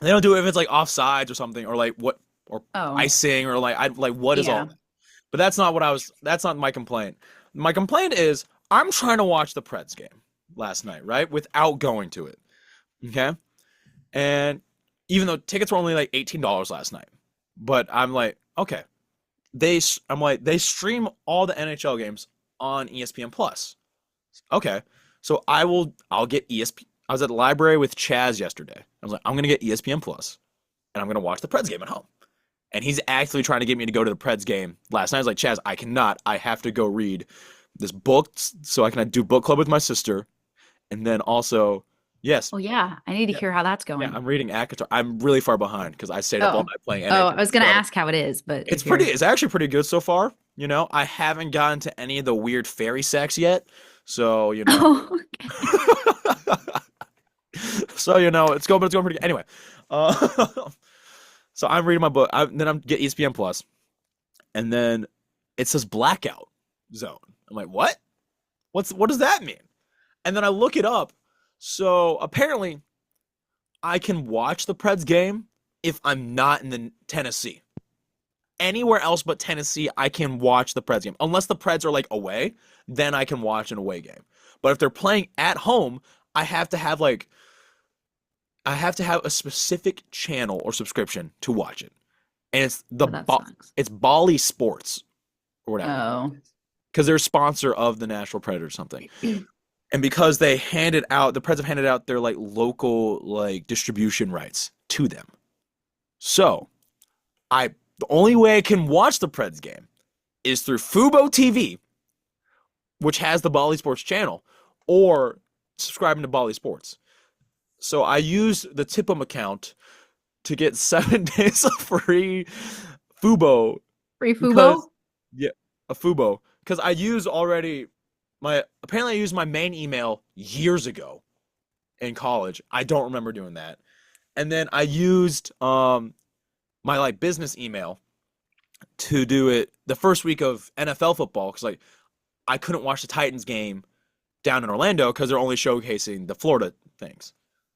they don't do it if it's like offsides or something or like what or Oh, icing or like I like what is all yeah. that? But that's not what I was that's not my complaint. My complaint is I'm trying to watch the Preds game last night, right? Without going to it. Okay? And even though tickets were only like $18 last night. But I'm like, okay. I'm like they stream all the NHL games on ESPN Plus. Okay. So I'll get ESPN. I was at the library with Chaz yesterday. I was like, I'm gonna get ESPN Plus and I'm gonna watch the Preds game at home. And he's actually trying to get me to go to the Preds game last night. I was like, Chaz, I cannot. I have to go read this book so I can do book club with my sister. And then also, yes, Oh, yeah. I need to yeah, hear how that's yeah, going. I'm reading ACOTAR. I'm really far behind because I stayed up all Oh, night playing oh, NHL. I was gonna So ask how it is, but it's if you're it's actually pretty good so far. You know, I haven't gotten to any of the weird fairy sex yet. So, oh, okay. so but it's going pretty good. Anyway, uh, so I'm reading my book. Then I'm get ESPN Plus, and then it says blackout zone. I'm like, what does that mean? And then I look it up. So apparently, I can watch the Preds game if I'm not in the Tennessee. Anywhere else but Tennessee, I can watch the Preds game. Unless the Preds are like away, then I can watch an away game. But if they're playing at home, I have to have like I have to have a specific channel or subscription to watch it. And Oh, that sucks. it's Bali Sports or whatever. Oh. Because they're a sponsor of the Nashville Predators or something. And because the Preds have handed out their like local like distribution rights to them. So the only way I can watch the Preds game is through Fubo TV, which has the Bali Sports channel, or subscribing to Bali Sports. So I used the Tipum account to get 7 days of free Fubo Free because Fubo? yeah, a Fubo because I used already my apparently I used my main email years ago in college. I don't remember doing that. And then I used my like business email to do it the first week of NFL football because like I couldn't watch the Titans game down in Orlando because they're only showcasing the Florida things.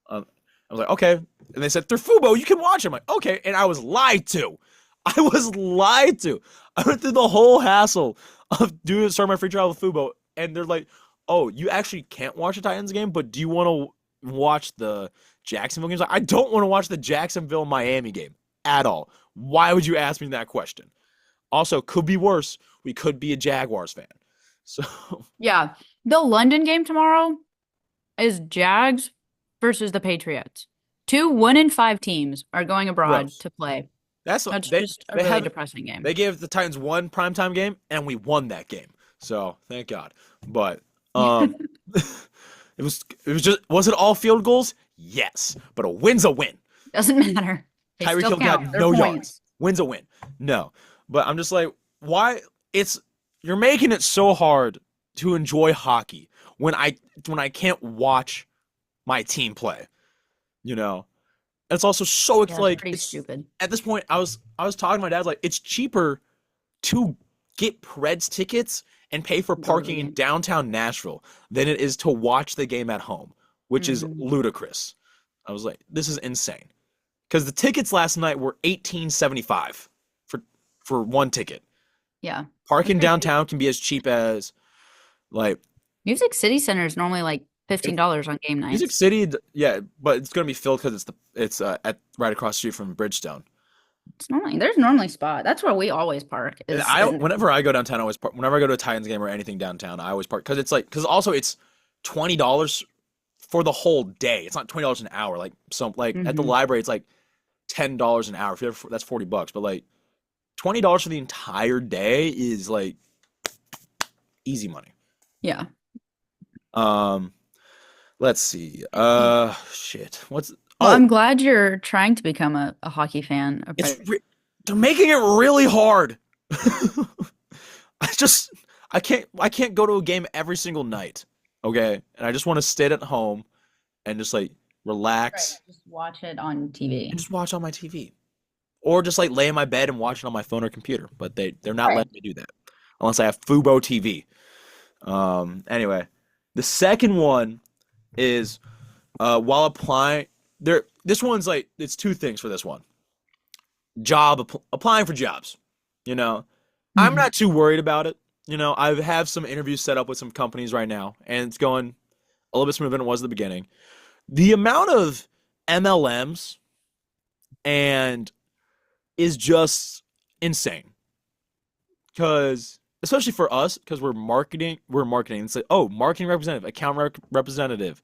I was like, okay, and they said through Fubo you can watch it. I'm like, okay, and I was lied to. I was lied to. I went through the whole hassle of starting my free trial with Fubo, and they're like, oh, you actually can't watch the Titans game, but do you want to watch the Jacksonville games? I don't want to watch the Jacksonville Miami game at all. Why would you ask me that question? Also, could be worse. We could be a Jaguars fan. So, Yeah. The London game tomorrow is Jags versus the Patriots. 1-5 teams are going abroad gross. to play. That's what That's just a they really have. depressing game. They gave the Titans one primetime game, and we won that game. So thank God. But um, it was just was it all field goals? Yes, but a win's a win. Doesn't matter. They Tyreek still Hill count. got They're no points. yards. Win's a win. No, but I'm just like, why? You're making it so hard to enjoy hockey when I can't watch my team play. You know, it's also so it's Yeah, it's like pretty it's stupid. at this point I was talking to my dad like it's cheaper to get Preds tickets and pay for Go to the parking in game. downtown Nashville than it is to watch the game at home, which is Mhm. ludicrous. I was like, this is insane. Because the tickets last night were $18.75 for one ticket. Yeah. That's Parking pretty cheap. downtown can be as cheap as like Music City Center is normally like It's $15 on game Music nights. City, yeah, but it's gonna be filled because it's at right across the street from Bridgestone. There's normally spot. That's where we always park And is in. whenever I go downtown, I always park. Whenever I go to a Titans game or anything downtown, I always park because because also it's $20 for the whole day. It's not $20 an hour. Like at the Mhm. library, it's like $10 an hour. That's $40, but like $20 for the entire day is like easy money. Yeah. Um, let's see. Shit. What's Well, Oh, I'm glad you're trying to become a hockey fan. it's they're making it really hard. I just I can't go to a game every single night. Okay? And I just want to sit at home and just like Right. relax Just watch it on and TV. just watch on my TV. Or just like lay in my bed and watch it on my phone or computer. But they're not Right. letting me do that unless I have Fubo TV. Anyway, the second one is while applying this one's like it's two things for this one. Applying for jobs. You know, I'm Mhm. not too worried about it. You know, I have some interviews set up with some companies right now, and it's going a little bit smoother than it was at the beginning. The amount of MLMs and is just insane because especially for us because we're marketing. It's like oh, marketing representative, representative,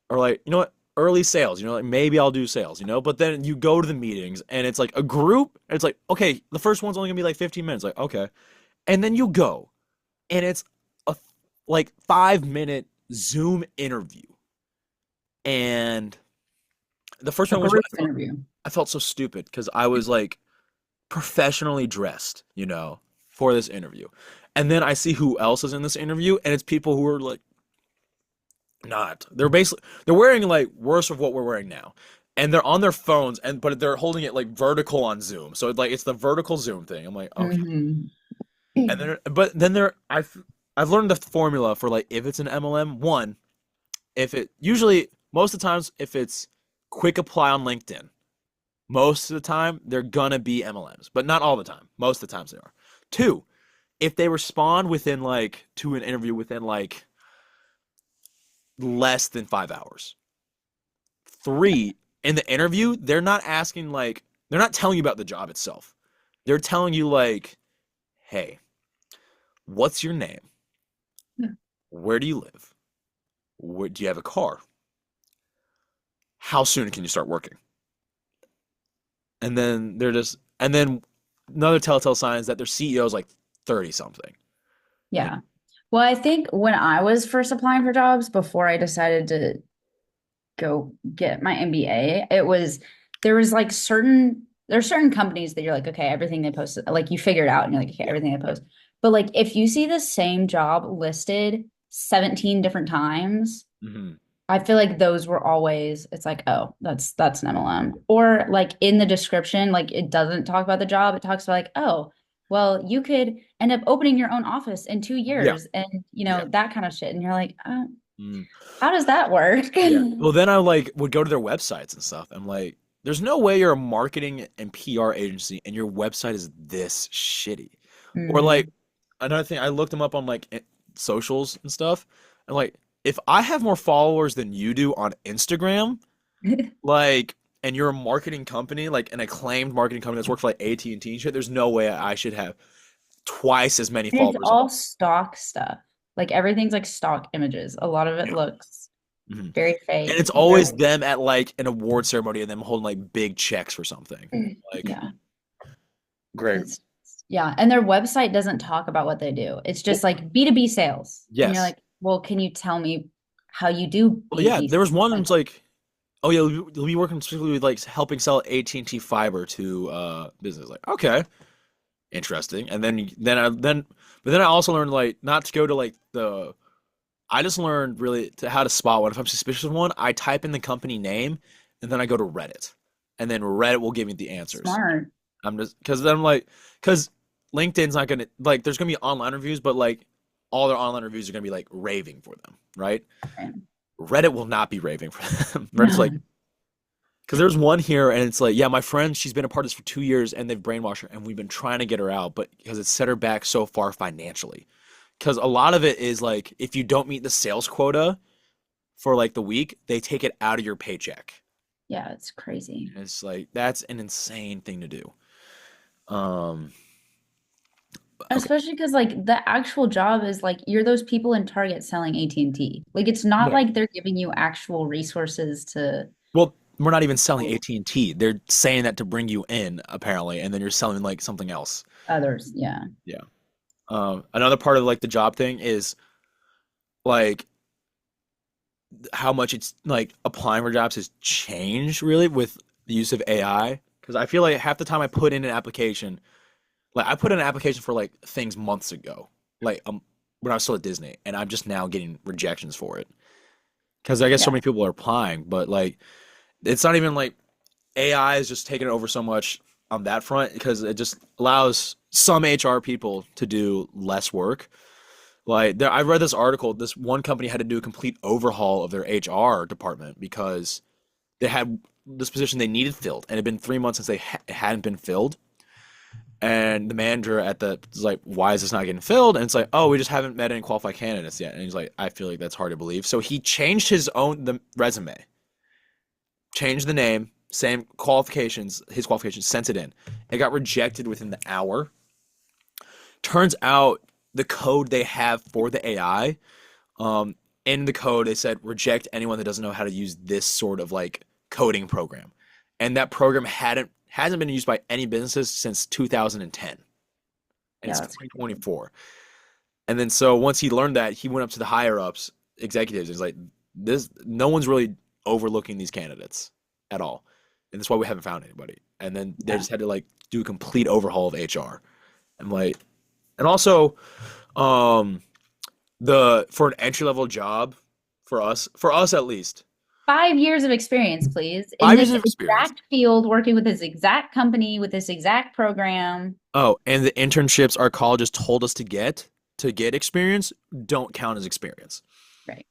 or like you know what, early sales. You know, like maybe I'll do sales. You know, but then you go to the meetings and it's like a group. And it's like okay, the first one's only gonna be like 15 minutes. Like okay, and then you go and it's a like 5 minute Zoom interview. And the first A one was group interview. I felt so stupid because I was like professionally dressed, you know, for this interview. And then I see who else is in this interview, and it's people who are like not. They're wearing like worse of what we're wearing now. And they're on their phones but they're holding it like vertical on Zoom. So it's the vertical Zoom thing. I'm like, okay. Hmm. And then but then there I've learned the formula for like if it's an MLM, one, if it usually most of the times if it's quick apply on LinkedIn, most of the time they're gonna be MLMs, but not all the time. Most of the times they are. Two, if they respond within like to an interview within like less than 5 hours. Three, in the interview, they're not telling you about the job itself. They're telling you like, hey, what's your name? Where do you live? Do you have a car? How soon can you start working? And then another telltale sign is that their CEO is like 30 something. You Yeah. Well, I think when I was first applying for jobs before I decided to go get my MBA, there was like there's certain companies that you're like, okay, everything they post, like you figure it out and you're like, okay, Yeah. everything they post. But like if you see the same job listed 17 different times, Hmm. I feel like those were always, it's like, oh, that's an MLM. Or like in the description, like it doesn't talk about the job. It talks about like, oh, well, you could end up opening your own office in two Yeah. years and Yeah. that kind of shit. And you're like, oh, Mm. how does that work? Yeah. Well, then I like would go to their websites and stuff. I'm like, there's no way you're a marketing and PR agency and your website is this shitty. Or like Hmm. another thing, I looked them up on like socials and stuff. And like, if I have more followers than you do on Instagram, like, and you're a marketing company, like an acclaimed marketing company that's worked for like AT&T and shit, there's no way I should have twice as many And it's followers. all stock stuff. Like everything's like stock images. A lot of it Yeah. looks Mhm. very And fake. it's always them at like an award ceremony and them holding like big checks for something. Like, Yeah. great. It's yeah, and their website doesn't talk about what they do. It's Well, just like B2B sales. And you're yes. like, "Well, can you tell me how you do Well, yeah, B2B there was sales?" one Like, that's like, oh yeah, you'll be working specifically with like helping sell AT&T fiber to business. Like, okay, interesting. And but then I also learned like not to go to like the. I just learned really to how to spot one. If I'm suspicious of one, I type in the company name and then I go to Reddit, and then Reddit will give me the answers. smart. I'm just because then I'm like because LinkedIn's not gonna like there's gonna be online reviews, but like all their online reviews are gonna be like raving for them, right? Right. Reddit will not be raving for them. Reddit's like No. because there's one here and it's like yeah, my friend she's been a part of this for 2 years and they've brainwashed her and we've been trying to get her out, but because it's set her back so far financially. Because a lot of it is like if you don't meet the sales quota, for like the week, they take it out of your paycheck. Yeah, it's crazy. It's like that's an insane thing to do. Um, okay, Especially because like the actual job is like you're those people in Target selling AT&T. Like it's not yeah. like they're giving you actual resources to Well, we're not even selling AT&T. They're saying that to bring you in, apparently, and then you're selling like something else. others. Yeah. Yeah. Another part of like the job thing is like how much it's like applying for jobs has changed really with the use of AI. Because I feel like half the time I put in an application, like I put in an application for like things months ago, like when I was still at Disney, and I'm just now getting rejections for it. Because I guess so Yeah. many people are applying, but like it's not even like AI is just taking it over so much on that front because it just allows some HR people to do less work. Like there, I read this article. This one company had to do a complete overhaul of their HR department because they had this position they needed filled, and it had been 3 months since it hadn't been filled. And the manager at the was like, "Why is this not getting filled?" And it's like, "Oh, we just haven't met any qualified candidates yet." And he's like, "I feel like that's hard to believe." So he changed the resume, changed the name, same qualifications, his qualifications, sent it in. It got rejected within the hour. Turns out the code they have for the AI, um, in the code, they said reject anyone that doesn't know how to use this sort of like coding program. And that program hasn't been used by any businesses since 2010. And Yeah, it's that's crazy. 2024. And then so once he learned that, he went up to the higher ups, executives, and he's like, this no one's really overlooking these candidates at all. And that's why we haven't found anybody. And then they Yeah. just had to like do a complete overhaul of HR. And like and also um the for an entry level job for us at least, 5 years of experience, please, in 5 years this of experience. exact field, working with this exact company, with this exact program. Oh, and the internships our colleges told us to get experience don't count as experience. Right.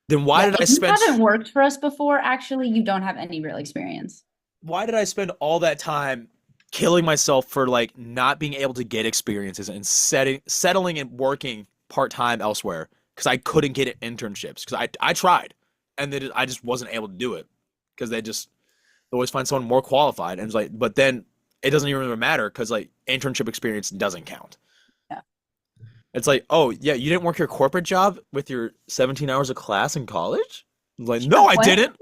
Then Yeah. If you haven't worked for us before, actually, you don't have any real experience. why did I spend all that time killing myself for like not being able to get experiences and settling and working part-time elsewhere because I couldn't get internships because I tried and then I just wasn't able to do it because they just always find someone more qualified and it's like but then it doesn't even matter because like internship experience doesn't count. Yeah. It's like, oh yeah, you didn't work your corporate job with your 17 hours of class in college? Like, no, I What? didn't.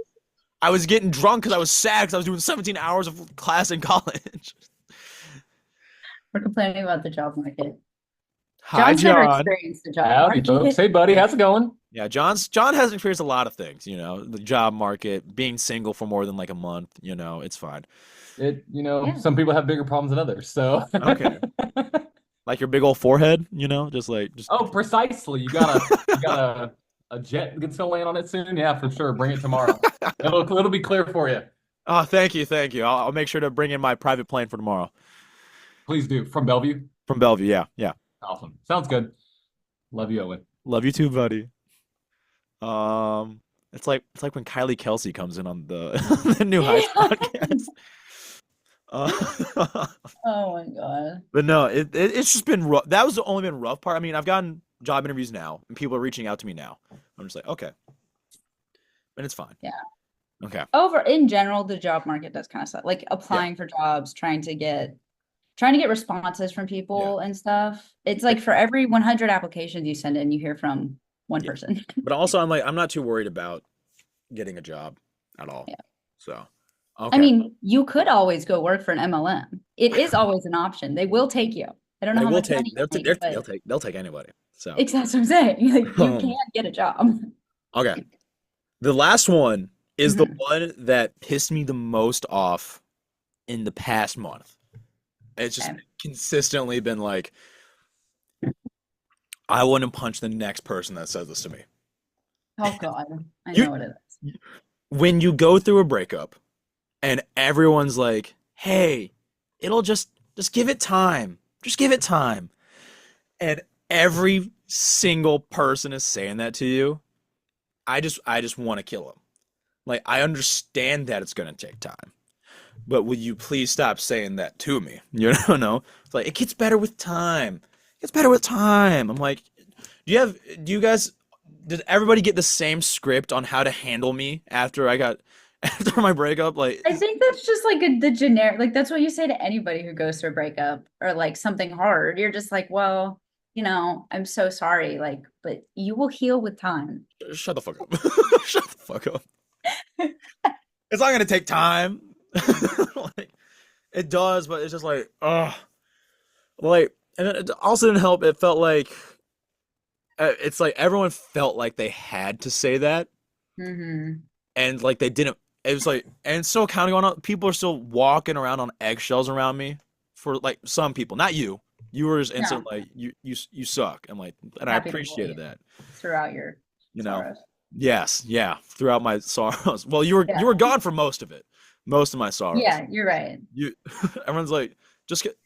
I was getting drunk because I was sad because I was doing 17 hours of class in college. We're complaining about the job market. Hi, John's never John. experienced the job Howdy, folks. market. Hey, buddy. How's it going? Yeah, John has experienced a lot of things, the job market, being single for more than like a month, it's fine. Yeah. Some people have bigger problems than others. So, Okay. Like your big old forehead, just oh, precisely. You got a jet that's gonna land on it soon. Yeah, for sure. Bring it tomorrow. It'll be clear for you. Oh, thank you, thank you. I'll make sure to bring in my private plane for tomorrow Please do. From Bellevue. from Bellevue. Yeah, yeah. Awesome. Sounds good. Love you, Owen. Love you too, buddy. It's like when Kylie Kelsey comes in on the the New Heights podcast. Uh, Oh my God. but no, it's just been rough. That was the only been rough part. I mean, I've gotten job interviews now, and people are reaching out to me now. I'm just like, okay, and it's fine. Yeah. Okay, Over in general, the job market does kind of suck. Like yeah, applying for jobs, trying to get responses from yeah, people and stuff. It's like for every 100 applications you send in, you hear from one yeah. person. But also, I'm not too worried about getting a job at all. Yeah. So, I okay, mean, you could always go work for an MLM. It is always an option. They will take you. I don't know they how will much take money you make, but they'll take anybody. So, that's what I'm saying. Like you can um, get a job. okay. The last one is the Mhm. one that pissed me the most off in the past month. It's just Okay. consistently been like, I wouldn't punch the next person that says this to me. Oh God, I You, know what it is. when you go through a breakup and everyone's like, "Hey, it'll just give it time. Just give it time." And every single person is saying that to you. I just want to kill them. Like I understand that it's going to take time. But would you please stop saying that to me? No. It's like it gets better with time. It gets better with time. I'm like, do you guys did everybody get the same script on how to handle me after I got after my breakup? Like, I think that's just like the generic, like that's what you say to anybody who goes through a breakup or like something hard. You're just like, well, I'm so sorry, like, but you will heal with time. shut the fuck up. Shut the fuck up. It's not gonna take time. Like, it does, but it's just like, like, and it also didn't help. It felt like it's like everyone felt like they had to say that, Hmm. and like they didn't. It was like, and still counting on people are still walking around on eggshells around me for like some people, not you. You were just instant No, like you suck, and like, and I happy to bully appreciated you that, throughout your you know. sorrows. Yes, yeah, throughout my sorrows. Well, you Yeah. were gone for most of it, most of my sorrows. Yeah, you're right. You, everyone's like,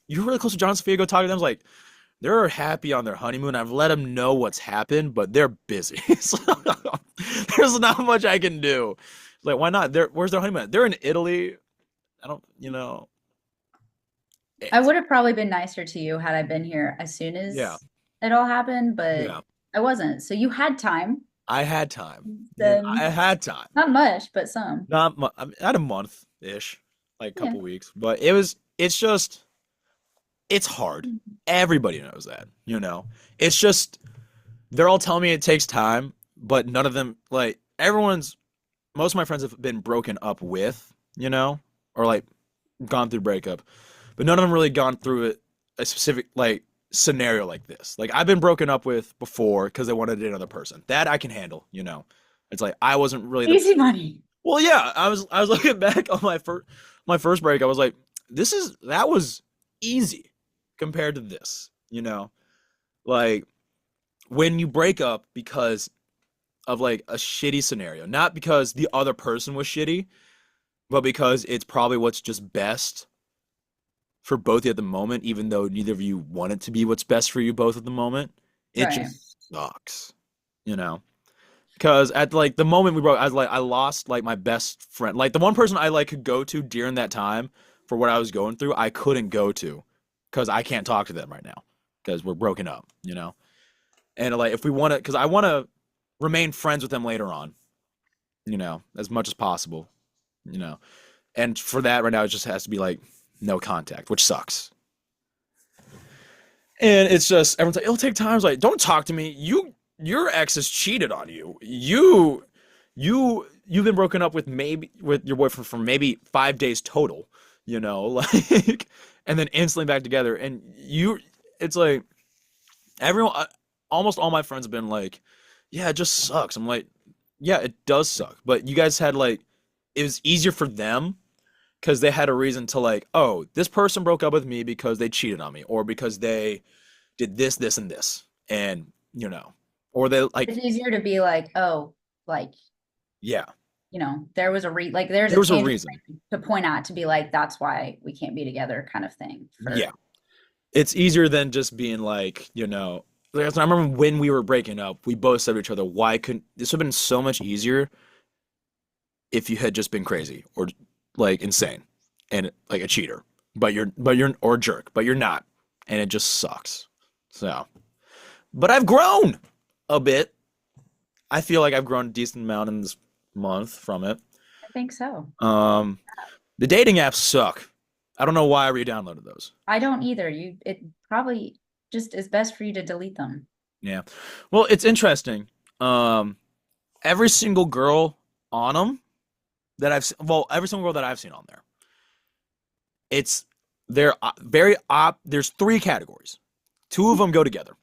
you're really close to John and Sophia. Go talk to them. I was like, they're happy on their honeymoon. I've let them know what's happened, but they're busy. So, there's not much I can do. Like, why not? Where's their honeymoon? They're in Italy. I don't, I it's, would have probably been nicer to you had I been here as soon yeah, as it all happened, but yeah. I wasn't. So you had time. I had time. I Then had time. not much, but some. Not mu- I had a month ish, like a Yeah. couple weeks, but it's just, it's hard. Everybody knows that, It's just, they're all telling me it takes time, but none of them, like, most of my friends have been broken up with, or like gone through breakup, but none of them really gone through a specific like scenario like this. Like, I've been broken up with before because they wanted another person. That I can handle. It's like I wasn't really the Easy money. well, yeah. I was looking back on my first break. I was like, that was easy compared to this. Like, when you break up because of like a shitty scenario, not because the other person was shitty, but because it's probably what's just best for both of you at the moment, even though neither of you want it to be what's best for you both at the moment. It Right. just sucks, you know. Because at like the moment we broke, I lost like my best friend, like the one person I like could go to during that time for what I was going through. I couldn't go to because I can't talk to them right now because we're broken up. And like if we want to, because I want to remain friends with them later on, as much as possible. And for that right now, it just has to be like no contact, which sucks. And it's just everyone's like, it'll take time. It's like, don't talk to me. Your ex has cheated on you. You've been broken up with your boyfriend for maybe 5 days total. Like, and then instantly back together. And it's like everyone, almost all my friends have been like, yeah, it just sucks. I'm like, yeah, it does suck. But you guys had like, it was easier for them because they had a reason to like, oh, this person broke up with me because they cheated on me or because they did this, this, and this. And, or they like, It's easier to be like, oh, like, yeah, there was like there's there a was a tangible reason. thing to point out to be like, that's why we can't be together kind of thing. Yeah. It's easier than just being like, I remember when we were breaking up, we both said to each other, why couldn't this have been so much easier if you had just been crazy or like insane and like a cheater, but you're or a jerk, but you're not, and it just sucks. So, but I've grown a bit. I feel like I've grown a decent amount in this month from it. I think so. Um, the dating apps suck. I don't know why I re-downloaded those. I don't either. It probably just is best for you to delete them. Yeah. Well, it's interesting. Um, every single girl on them every single girl that I've seen on there, it's they're there's three categories. Two of them go together.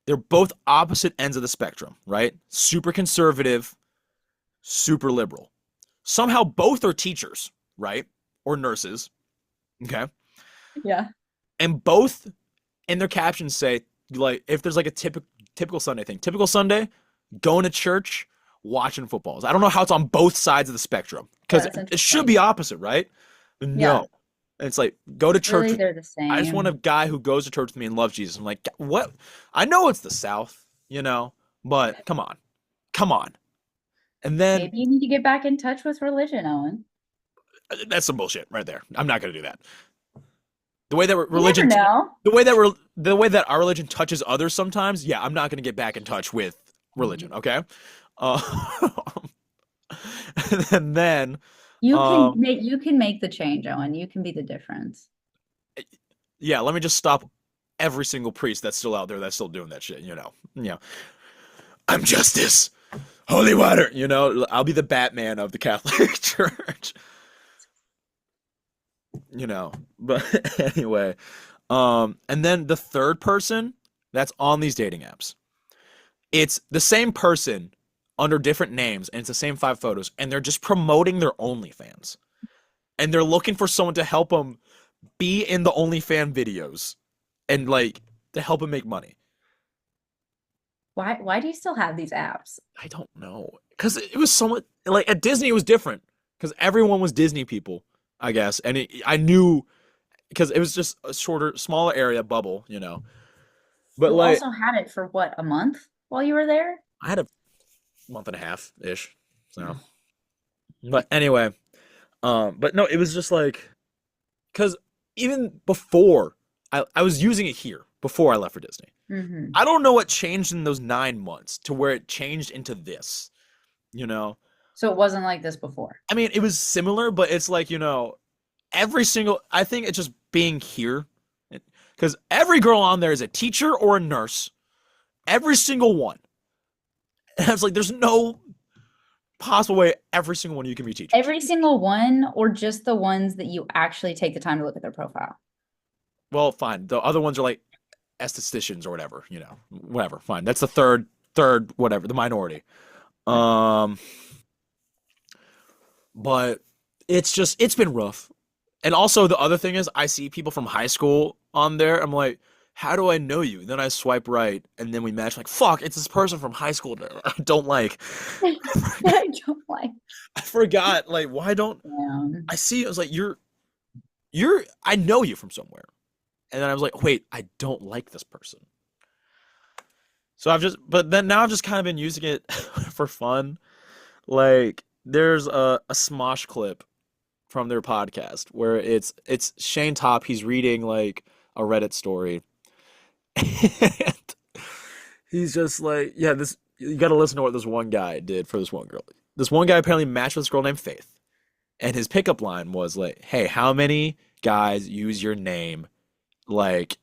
They're both opposite ends of the spectrum, right? Super conservative, super liberal. Somehow both are teachers, right? Or nurses. Okay. Yeah. And both in their captions say, like, if there's like a typical Sunday thing, typical Sunday, going to church, watching footballs. I don't know how it's on both sides of the spectrum because That's it should interesting. be opposite, right? But Yeah. no. It's like, go to church. Really, they're the I just want a same. guy who goes to church with me and loves Jesus. I'm like, what? I know it's the South, but come on. Come on. And then Maybe you need to get back in touch with religion, Owen. that's some bullshit right there. I'm not going to do that. The way that You never religion, know. the way that our religion touches others sometimes, yeah, I'm not going to get back in touch with religion, okay? Uh, and then You can make the change, Owen. You can be the difference. yeah, let me just stop every single priest that's still out there that's still doing that shit, I'm justice, holy water, I'll be the Batman of the Catholic Church, but anyway, and then the third person that's on these dating apps, it's the same person under different names, and it's the same 5 photos, and they're just promoting their OnlyFans, and they're looking for someone to help them be in the OnlyFans videos, and like to help them make money. Why do you still have these apps? I don't know, because it was so much like at Disney it was different because everyone was Disney people, I guess, and I knew because it was just a smaller area bubble. But You like also had it for what, a month while you were there? I had a month and a half ish, so. But anyway, but no, it was just like because even before I was using it here before I left for Disney. Mm-hmm. I don't know what changed in those 9 months to where it changed into this, you know? So it wasn't like this before. I mean, it was similar, but it's like, I think it's just being here. Because every girl on there is a teacher or a nurse. Every single one. And I was like, there's no possible way every single one you can be teachers. Every single one, or just the ones that you actually take the time to look at their profile? Well, fine. The other ones are like estheticians or whatever, whatever. Fine. That's the third, whatever, the minority. But it's been rough. And also the other thing is I see people from high school on there. I'm like, how do I know you? Then I swipe right and then we match, like, fuck, it's this person from high school that I don't like. I don't like. I forgot, like, why don't I see? I was like, I know you from somewhere. And then I was like, wait, I don't like this person. So but then now I've just kind of been using it for fun. Like, there's a Smosh clip from their podcast where it's Shane Top. He's reading like a Reddit story, and he's just like, yeah, you got to listen to what this one guy did for this one girl. This one guy apparently matched with this girl named Faith, and his pickup line was like, "Hey, how many guys use your name, like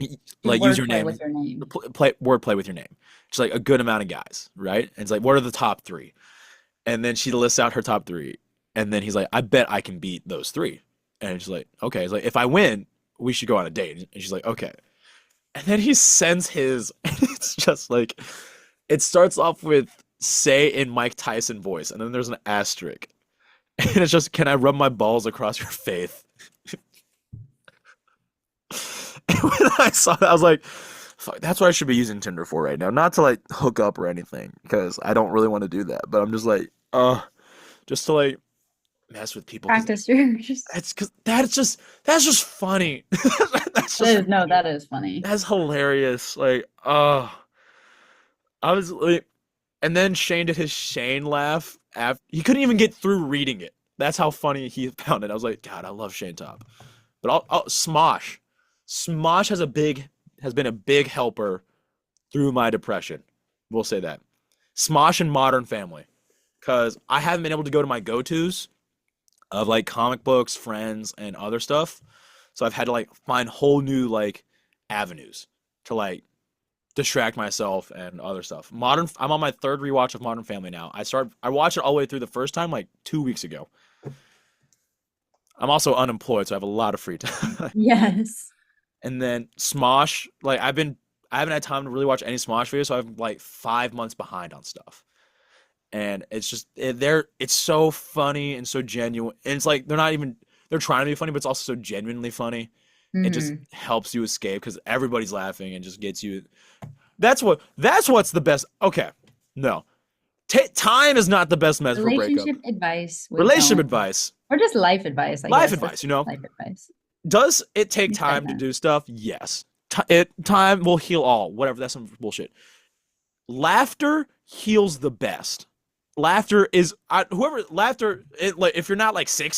use your name, with your name. play wordplay with your name?" It's like a good amount of guys, right? And it's like, what are the top 3? And then she lists out her top 3. And then he's like, I bet I can beat those 3. And she's like, okay. He's like, if I win, we should go on a date. And she's like, okay. And then he sends his, and it's just like, it starts off with say in Mike Tyson voice. And then there's an asterisk. And it's just, can I rub my balls across your face? And when I saw that, I was like, fuck, that's what I should be using Tinder for right now. Not to like hook up or anything, because I don't really want to do that. But I'm just like, just to like mess with people. Practice your. That's just funny. That is funny. That's hilarious. Like, I was like, and then Shane did his Shane laugh after he couldn't even get through reading it. That's how funny he found it. I was like, God, I love Shane Top. But Smosh has been a big helper through my depression. We'll say that. Smosh and Modern Family. Because I haven't been able to go to my go-tos of like comic books, Friends, and other stuff. So I've had to like find whole new like avenues to like distract myself and other stuff. I'm on my 3rd rewatch of Modern Family now. I watched it all the way through the first time like 2 weeks ago. I'm also unemployed, so I have a lot of free time. Yes. And then Smosh, like I haven't had time to really watch any Smosh videos, so I'm like 5 months behind on stuff. And it's just it's so funny and so genuine. And it's like they're trying to be funny, but it's also so genuinely funny. Mm-hmm. It just helps you escape because everybody's laughing and just gets you. That's what's the best. Okay, no, time is not the best measure for breakup. Relationship advice. Or just life advice. Life advice, Life advice. Does it take time to do stuff? Yes. Time will heal all. Whatever. That's some bullshit. Laughter heals the best. Laughter is like if you're not like sick,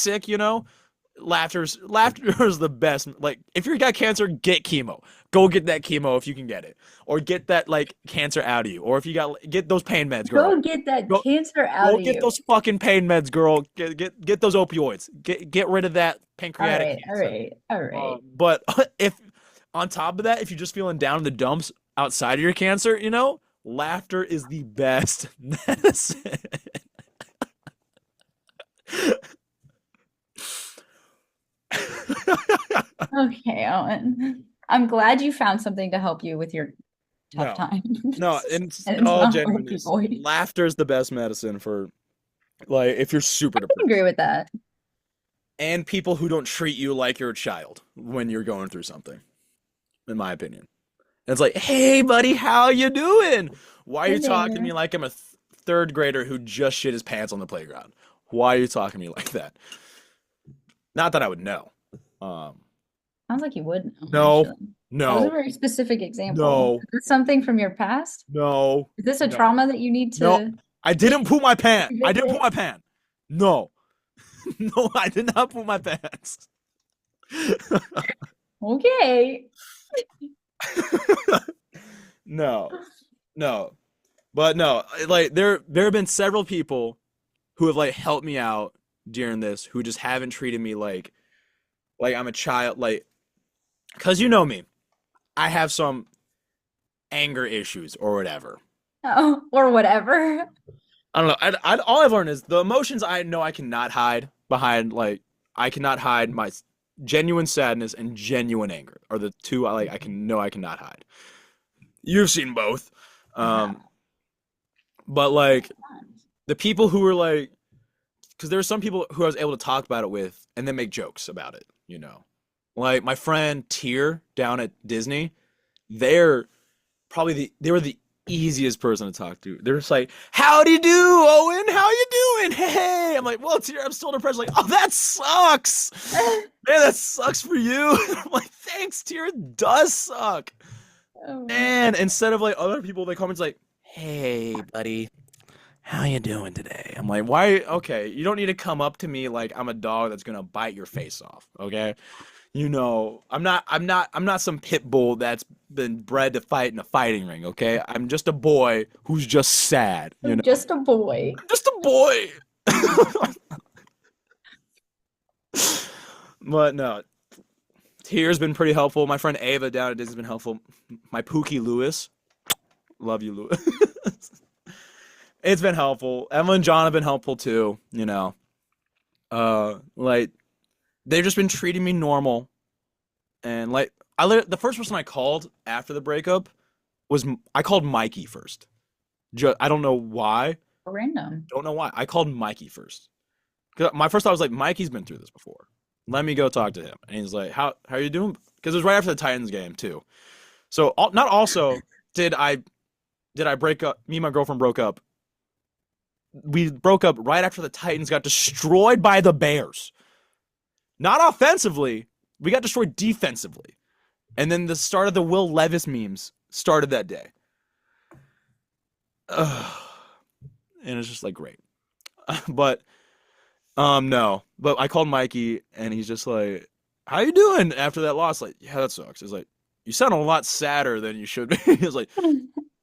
laughter's the best. Like if you got cancer, get chemo. Go get that chemo if you can get it, or get that like cancer out of you. Or if you got get those pain meds, girl. Go get that Go cancer out go of get you. those fucking pain meds, girl. Get those opioids. Get rid of that All pancreatic right, all cancer. right, all right. But if on top of that, if you're just feeling down in the dumps outside of your cancer, laughter is the best medicine. Okay, Owen. I'm glad you found something to help you with your tough No, time. no, And in it's all not genuineness, opioid. laughter is the best medicine for like if you're super I agree depressed. with that. And people who don't treat you like you're a child when you're going through something, in my opinion. And it's like, hey, buddy, how you doing? Why are Hey you talking to there. me like I'm a third grader who just shit his pants on the playground? Why are you talking to me like that? Not that I would know. Um, Sounds like you would know, no, actually. That was a no, very specific example. no, Is this something from your past? no, Is this a no, trauma that you need no. to I didn't poop my pants. I didn't poop revisit? my pants. No, no, I did not poop my pants. Okay. No, no. But no, like there have been several people who have like helped me out during this who just haven't treated me like I'm a child, like because you know me, I have some anger issues or whatever. Oh, or whatever. I don't know. All I've learned is the emotions I know I cannot hide behind. Like I cannot hide my genuine sadness and genuine anger are the two I cannot hide. You've seen both, Uh-huh. but like the people who were like because there are some people who I was able to talk about it with and then make jokes about it, Like my friend Tier down at Disney, they're they were the easiest person to talk to. They're just like, "Howdy do, Owen? How you doing? Hey." I'm like, "Well, Tier, I'm still depressed." Like, "Oh, that sucks. Man, that sucks for you." I'm like, "Thanks, Tier. It does suck." Oh. And instead of like other people, they comments like, "Hey, buddy. How you doing today?" I'm like, why? Okay, you don't need to come up to me like I'm a dog that's gonna bite your face off. Okay, I'm not some pit bull that's been bred to fight in a fighting ring. Okay, I'm just a boy who's just sad. I'm just a boy. I'm just a boy. But no, Tier's been pretty helpful. My friend Ava down at Disney's been helpful. My Pookie Lewis, love you, Lewis. It's been helpful. Emma and John have been helpful too, like they've just been treating me normal. And like the first person I called after the breakup was I called Mikey first. I don't know why. Random. Don't know why. I called Mikey first. 'Cause my first thought was like Mikey's been through this before. Let me go talk to him. And he's like, "How are you doing?" Because it was right after the Titans game too. So not also did I break up. Me and my girlfriend broke up. We broke up right after the Titans got destroyed by the Bears. Not offensively, we got destroyed defensively. And then the start of the Will Levis memes started that day. Ugh. And it's just like great. But no. But I called Mikey and he's just like, "How you doing after that loss?" Like, "Yeah, that sucks." It's like, "You sound a lot sadder than you should be." He's like,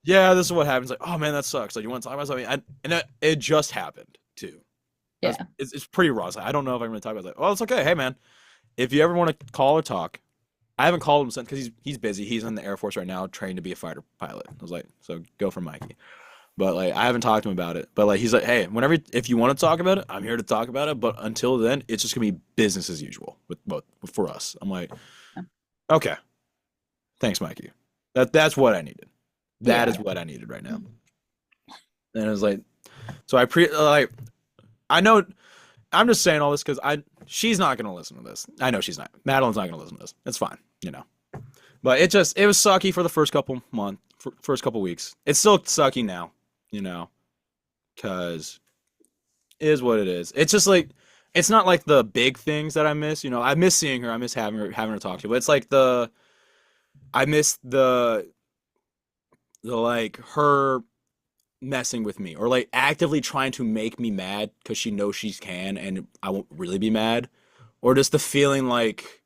"Yeah, this is what happens." Like, "Oh man, that sucks." Like, "You want to talk about something?" It just happened too. Yeah. It's pretty raw. Like, I don't know if I'm going to talk about that. Well, it's okay. Hey man, if you ever want to call or talk, I haven't called him since because he's busy. He's in the Air Force right now, trained to be a fighter pilot. I was like, so go for Mikey. But like, I haven't talked to him about it. But like, he's like, "Hey, if you want to talk about it, I'm here to talk about it. But until then, it's just gonna be business as usual with both for us." I'm like, okay, thanks, Mikey. That's what I needed. That Yeah. is what I needed right now. And it was like, so I know I'm just saying all this because she's not gonna listen to this. I know she's not. Madeline's not gonna listen to this. It's fine. But it was sucky for the first couple first couple weeks. It's still sucky now, because it is what it is. It's just like it's not like the big things that I miss. I miss seeing her. I miss having her talk to. But it's like I miss the like her messing with me or like actively trying to make me mad because she knows she can and I won't really be mad or just the feeling like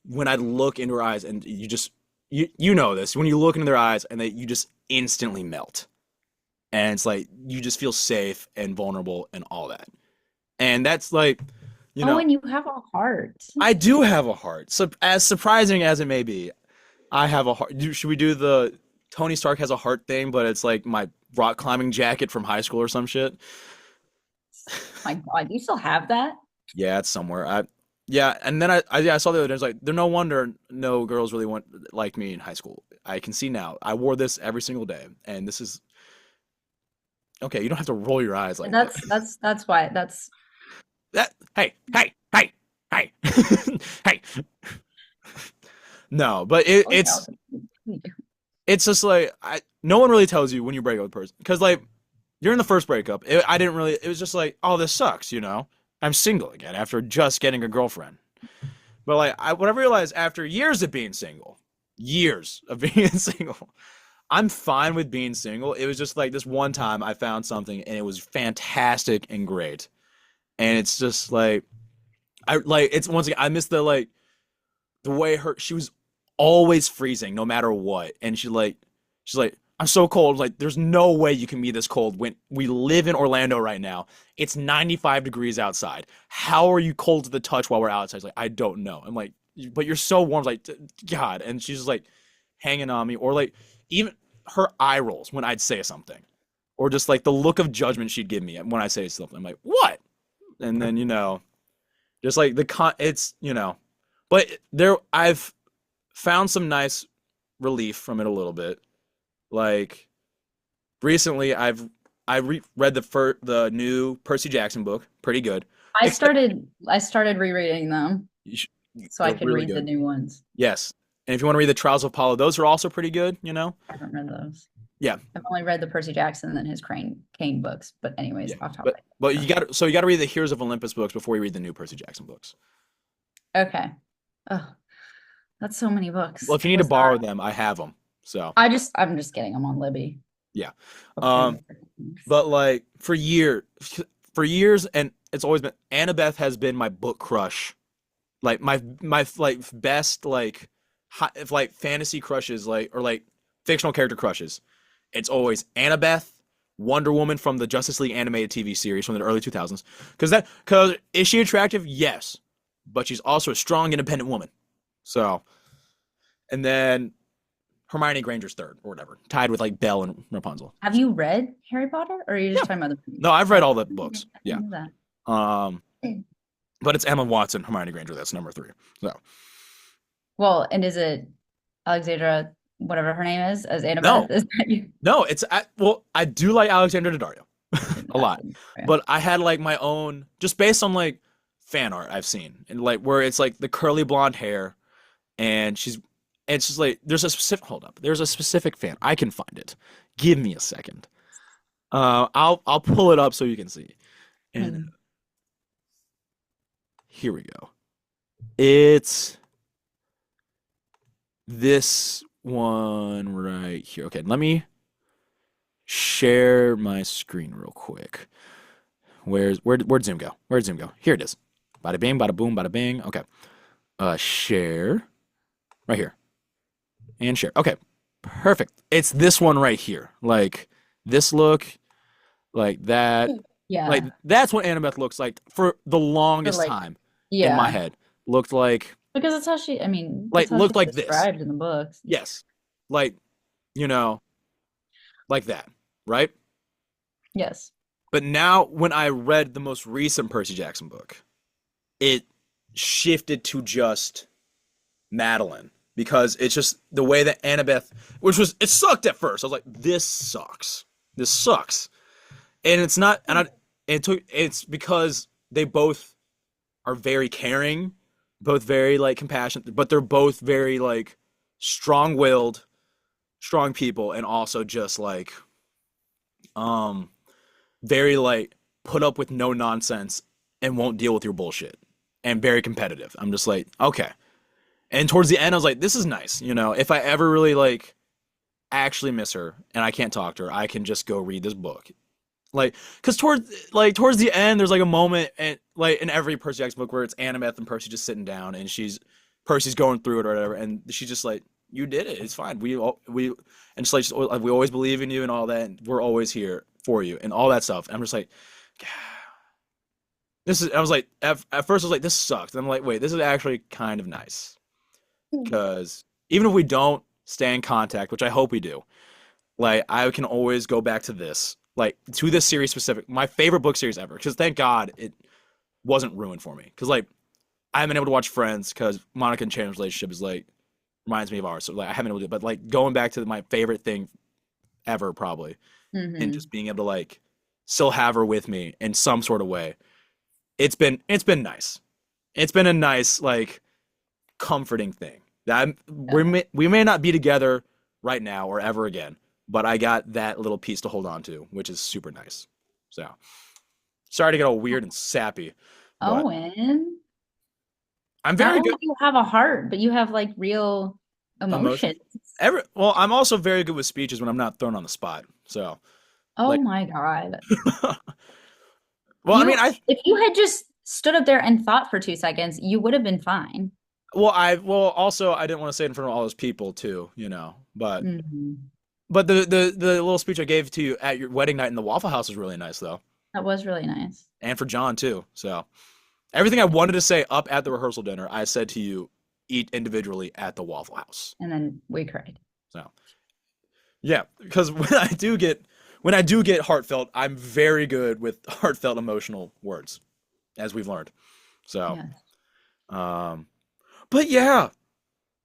when I look into her eyes and you know this when you look into their eyes and you just instantly melt, and it's like you just feel safe and vulnerable and all that, and that's like, you Oh, know, and you have a heart. I do have a heart. So as surprising as it may be, I have a heart. Should we do the Tony Stark has a heart thing, but it's like my rock climbing jacket from high school or some shit? My God, you still have that? Yeah, it's somewhere. Yeah, and then I saw the other day. I was like, there no wonder no girls really want like me in high school. I can see now. I wore this every single day, and this is okay. You don't have to roll your eyes like that. That's why That hey hey hey. No, but oh, yeah. it's just like no one really tells you when you break up with a person because like you're in the first breakup. I didn't really. It was just like, oh, this sucks. I'm single again after just getting a girlfriend. But like what I realized after years of being single, I'm fine with being single. It was just like this one time I found something and it was fantastic and great. And it's just like it's once again I miss the way she was always freezing no matter what. And she's like, I'm so cold. Like, there's no way you can be this cold when we live in Orlando right now. It's 95 degrees outside. How are you cold to the touch while we're outside? She's like, I don't know. I'm like, but you're so warm. Like, God. And she's just like hanging on me. Or like even her eye rolls when I'd say something. Or just like the look of judgment she'd give me when I say something. I'm like, what? And then, just like but I've found some nice relief from it a little bit. Like recently, read the new Percy Jackson book. Pretty good. I started rereading them so I they're could really read the good. new ones. Yes, and if you want to read the Trials of Apollo, those are also pretty good. I haven't read those. Yeah, I've only read the Percy Jackson and his Kane books. But anyways, yeah. off topic. But you got to read the Heroes of Olympus books before you read the new Percy Jackson books. Okay. Oh, that's so many books. Well, if you need to borrow them, I have them. So I'm just getting them on Libby. yeah. Okay. But like for years, and it's always been Annabeth has been my book crush, like my like best if like fantasy crushes or like fictional character crushes. It's always Annabeth, Wonder Woman from the Justice League animated TV series from the early 2000s. Because is she attractive? Yes, but she's also a strong, independent woman. So, and then Hermione Granger's third or whatever, tied with like Belle and Rapunzel. Have you read Harry Potter, or are you just talking about the? No, I've read all the books. Yeah. That. But it's Emma Watson, Hermione Granger. That's number 3. So. Well, and is it Alexandra, whatever her name is, as Annabeth? No, is that you? no. I do like Alexandra Daddario a lot, but I had like my own just based on like fan art I've seen and like where it's like the curly blonde hair, and it's just like there's a specific fan. I can find it. Give me a second. I'll pull it up so you can see. And here we go. It's this one right here. Okay, let me share my screen real quick. Where'd Zoom go? Where'd Zoom go? Here it is. Bada bing, bada boom, bada bing. Okay. Share. Right here. And share. Okay. Perfect. It's this one right here. Like this look, like that. Yeah. Like that's what Annabeth looks like for the longest time in my head. Looked like because that's how she. I mean, like looked like this. Described in the books. Yes. Like, like that, right? Yes. But now when I read the most recent Percy Jackson book, it shifted to just Madeline because it's just the way that Annabeth, it sucked at first. I was like, this sucks. This sucks. And it's not, it's because they both are very caring, both very like compassionate, but they're both very like strong-willed, strong people, and also just like, very like put up with no nonsense and won't deal with your bullshit and very competitive. I'm just like, okay. And towards the end, I was like, this is nice. If I ever really like actually miss her and I can't talk to her, I can just go read this book Like, because towards the end, there's like a moment and like in every Percy Jackson book where it's Annabeth and Percy just sitting down and Percy's going through it or whatever, and she's just like, "You did it. It's fine. We and just like we always believe in you and all that. And we're always here for you and all that stuff." And I'm just like, this is. I was like, at first I was like, this sucks. And I'm like, wait, this is actually kind of nice because even if we don't stay in contact, which I hope we do, like I can always go back to this, like to this series specific, my favorite book series ever. Because thank God it wasn't ruined for me. Because like I haven't been able to watch Friends because Monica and Chandler's relationship is like reminds me of ours. So like I haven't been able to do it. But like going back to my favorite thing ever probably, and Hmm. just being able to like still have her with me in some sort of way. It's been nice. It's been a nice like comforting thing. That we may not be together right now or ever again, but I got that little piece to hold on to, which is super nice. So sorry to get all weird and sappy, but Owen, I'm not very only good do you have a heart, but you have like real emotion. emotions. Well, I'm also very good with speeches when I'm not thrown on the spot. So Oh like, my God. well, I mean, If you had just stood up there and thought for 2 seconds, you would have been fine. also I didn't want to say it in front of all those people too, but Hmm. the little speech I gave to you at your wedding night in the Waffle House was really nice though, That was really nice. and for John too. So everything I wanted to say up at the rehearsal dinner, I said to you eat individually at the Waffle House. And then we cried. So yeah, because when I do get heartfelt, I'm very good with heartfelt emotional words, as we've learned. So, Yeah. um, but yeah,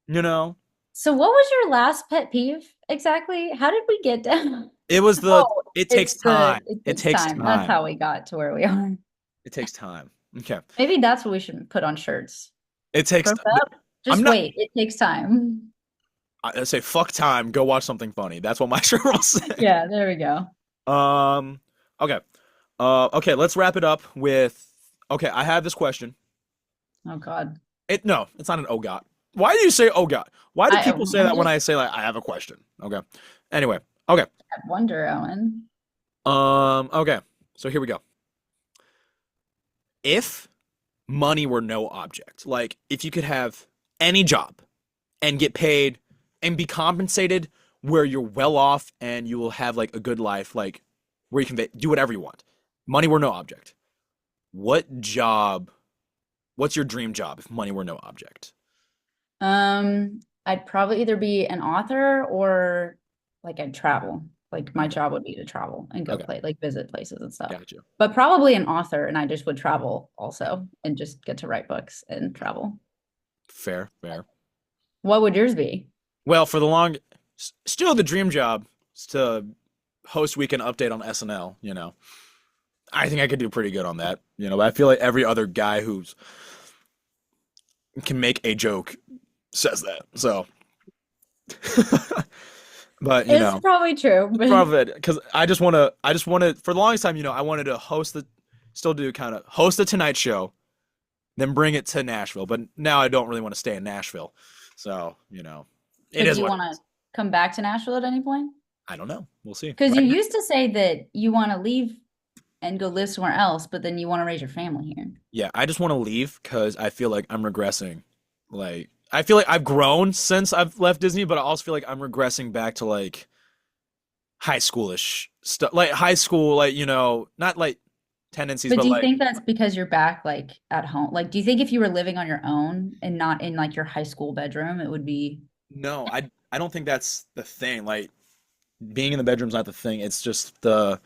you know, So what was your last pet peeve exactly? How did we get down? it was the Oh, it takes time. it It takes takes time. That's time. how we got to where we are. It takes time. Okay. Maybe that's what we should put on shirts. It takes. Prep up. I'm Just not. wait. It takes time. I say fuck time. Go watch something funny. That's what my shirt will say. Yeah, there we go. Um. Okay. Okay. Let's wrap it up with. Okay. I have this question. Oh God. No, it's not an oh god. Why do you say oh god? Why do people say I'm that when just I say like I have a question? Okay. Anyway. Okay. I wonder, Owen. Okay. So here we go. If money were no object, like if you could have any job and get paid and be compensated where you're well off and you will have like a good life, like where you can do whatever you want. Money were no object. What job? What's your dream job if money were no object? I'd probably either be an author or like I'd travel. Like my Okay. job would be to travel and go Okay. play, like visit places and stuff. Got you. But probably an author, and I just would travel also and just get to write books and travel. Fair, fair. What would yours be? Well, for the still the dream job is to host Weekend Update on SNL, I think I could do pretty good on that, but I feel like every other guy who's can make a joke says that. So, but It's probably true, but probably because I just want to for the longest time, I wanted to still do kind of host the Tonight Show, then bring it to Nashville. But now I don't really want to stay in Nashville. So, it do is you what it want is. to come back to Nashville at any point? I don't know. We'll see. Because you Right now, used to say that you want to leave and go live somewhere else, but then you want to raise your family here. yeah, I just want to leave because I feel like I'm regressing. Like, I feel like I've grown since I've left Disney, but I also feel like I'm regressing back to like high schoolish stuff, like high school, like, not like tendencies, But but do you like, think that's because you're back like at home? Like, do you think if you were living on your own and not in like your high school bedroom, it would be no, I don't think that's the thing. Like, being in the bedroom's not the thing. It's just the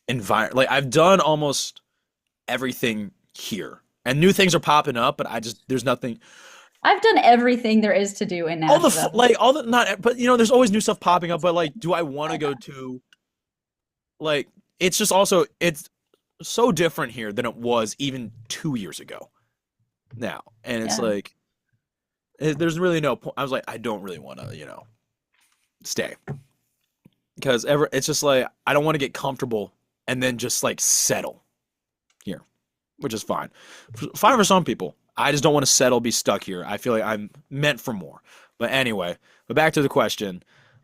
environment. Like, I've done almost everything here, and new things are popping up, but there's nothing. I've done everything there is to do in Nashville. All the not, but there's always new stuff popping up. But like, do I want to go to like? It's just also it's so different here than it was even 2 years ago now, and it's Yeah. like there's really no point. I was like, I don't really want to, stay because it's just like I don't want to get comfortable and then just like settle here, which is fine. Fine for some people. I just don't want to settle, be stuck here. I feel like I'm meant for more. But anyway, back to the question.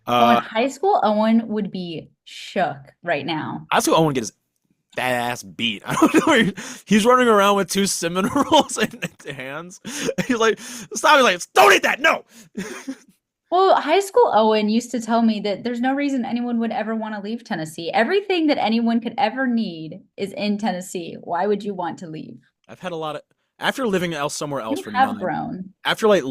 Oh, in Uh, high school, Owen would be shook right now. I still want to get his fat ass beat. I don't know. He's running around with two cinnamon rolls in his hands. He's like, stop! He's like, don't eat that. No. Well, high school Owen used to tell me that there's no reason anyone would ever want to leave Tennessee. Everything that anyone could ever need is in Tennessee. Why would you want to leave? I've had a lot of after living else somewhere else You for have nine. grown. After like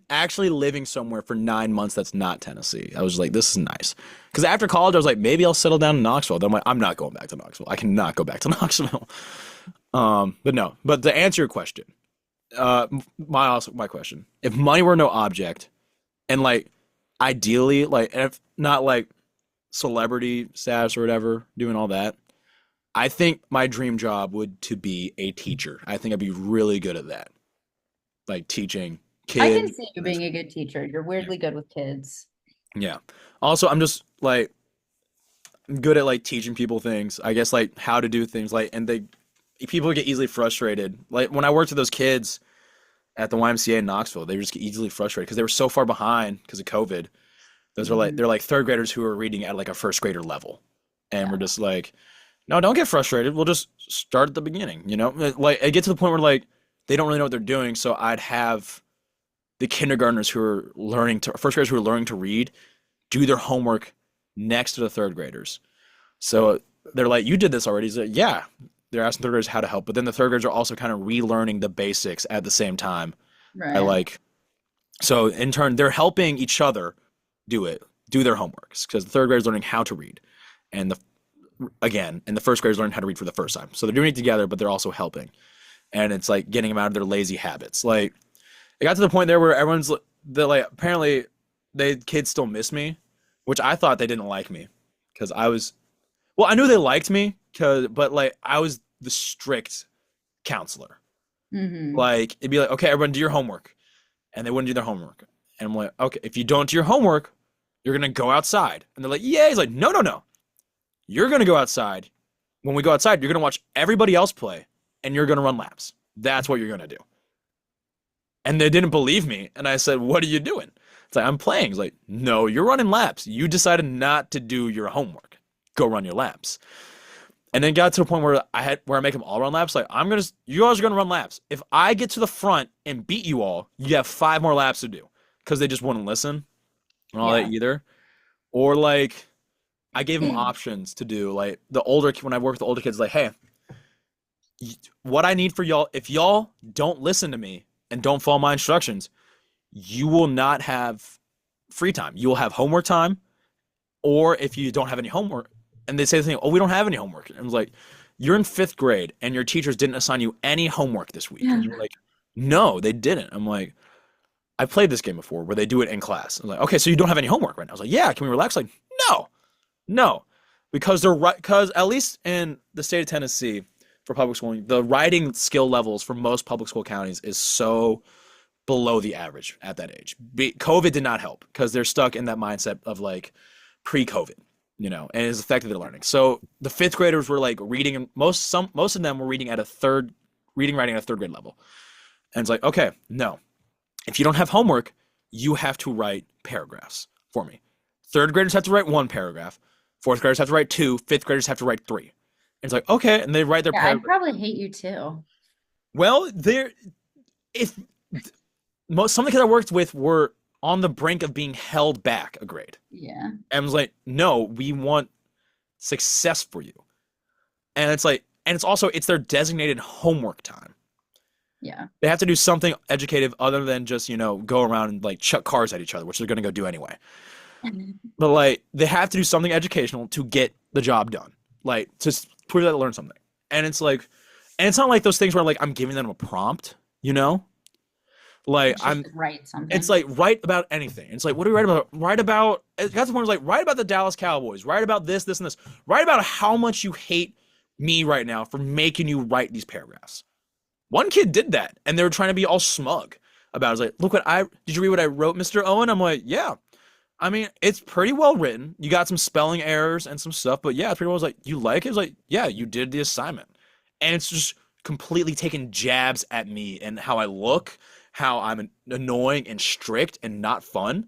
actually living somewhere for 9 months that's not Tennessee, I was like, this is nice. Because after college, I was like, maybe I'll settle down in Knoxville. Then I'm like, I'm not going back to Knoxville. I cannot go back to Knoxville. But no. But to answer your question, my question: if money were no object, and like ideally, like if not like celebrity status or whatever, doing all that, I think my dream job would to be a teacher. I think I'd be really good at that, like teaching I can kids. see you being a good teacher. You're weirdly good with kids. Yeah. Also, I'm just like I'm good at like teaching people things. I guess like how to do things like and they people get easily frustrated. Like when I worked with those kids at the YMCA in Knoxville, they just get easily frustrated because they were so far behind because of COVID. Those are like Mhm. they're like third graders who are reading at like a first grader level. And we're Yeah. just like, no, don't get frustrated. We'll just start at the beginning, you know? Like it gets to the point where like they don't really know what they're doing, so I'd have the kindergartners who are learning to first graders who are learning to read do their homework next to the third graders. So they're like, "You did this already." He's like, "Yeah." They're asking third graders how to help, but then the third graders are also kind of relearning the basics at the same time. I Right. like so in turn they're helping each other do it, do their homeworks because the third graders learning how to read, and the first graders learning how to read for the first time. So they're doing it together, but they're also helping, and it's like getting them out of their lazy habits. Like it got to the point there where everyone's like apparently they kids still miss me, which I thought they didn't like me because I was well, I knew they liked me but like I was the strict counselor. Hmm. Like it'd be like, okay, everyone do your homework, and they wouldn't do their homework, and I'm like, okay, if you don't do your homework, you're gonna go outside, and they're like, yeah. He's like, no, no, no, you're gonna go outside. When we go outside, you're gonna watch everybody else play, and you're gonna run laps. That's what you're gonna do. And they didn't believe me. And I said, what are you doing? It's like, I'm playing. It's like, no, you're running laps. You decided not to do your homework. Go run your laps. And then got to a point where I make them all run laps. Like, you guys are gonna run laps. If I get to the front and beat you all, you have 5 more laps to do. Because they just wouldn't listen and all that Yeah. either. Or like I gave them options to do. Like when I work with the older kids, like, hey, what I need for y'all, if y'all don't listen to me and don't follow my instructions, you will not have free time. You will have homework time, or if you don't have any homework, and they say the thing, oh, we don't have any homework. And I was like, you're in fifth grade and your teachers didn't assign you any homework this week. And you're like, no, they didn't. I'm like, I played this game before where they do it in class. I'm like, okay, so you don't have any homework right now. I was like, yeah, can we relax? Like, no, no, because they're right. Because at least in the state of Tennessee for public schooling, the writing skill levels for most public school counties is so below the average at that age. COVID did not help because they're stuck in that mindset of like pre-COVID, and it's affected their learning. So the fifth graders were like reading, and most of them were reading at a writing at a third grade level. And it's like, okay, no, if you don't have homework, you have to write paragraphs for me. Third graders have to write one paragraph. Fourth graders have to write two. Fifth graders have to write three. And it's like, okay, and they write their Yeah, I'd paragraph. probably hate you too. Well, if some of the kids I worked with were on the brink of being held back a grade. Yeah. And I was like, no, we want success for you. And it's like, and it's also, it's their designated homework time. Yeah. They have to do something educative other than just, go around and like chuck cars at each other, which they're going to go do anyway. But like, they have to do something educational to get the job done, like to prove that they learn something. And it's like, and it's not like those things where like I'm giving them a prompt, like It's just write something. it's like write about anything. It's like, what do we write about? Write about, it got to the point where it's like, write about the Dallas Cowboys, write about this, this, and this, write about how much you hate me right now for making you write these paragraphs. One kid did that, and they were trying to be all smug about it. I was like, look did you read what I wrote, Mr. Owen? I'm like, yeah. I mean, it's pretty well written. You got some spelling errors and some stuff, but yeah, it's pretty well. I was like, you like it? I was like, yeah, you did the assignment. And it's just completely taking jabs at me and how I look, how I'm annoying and strict and not fun.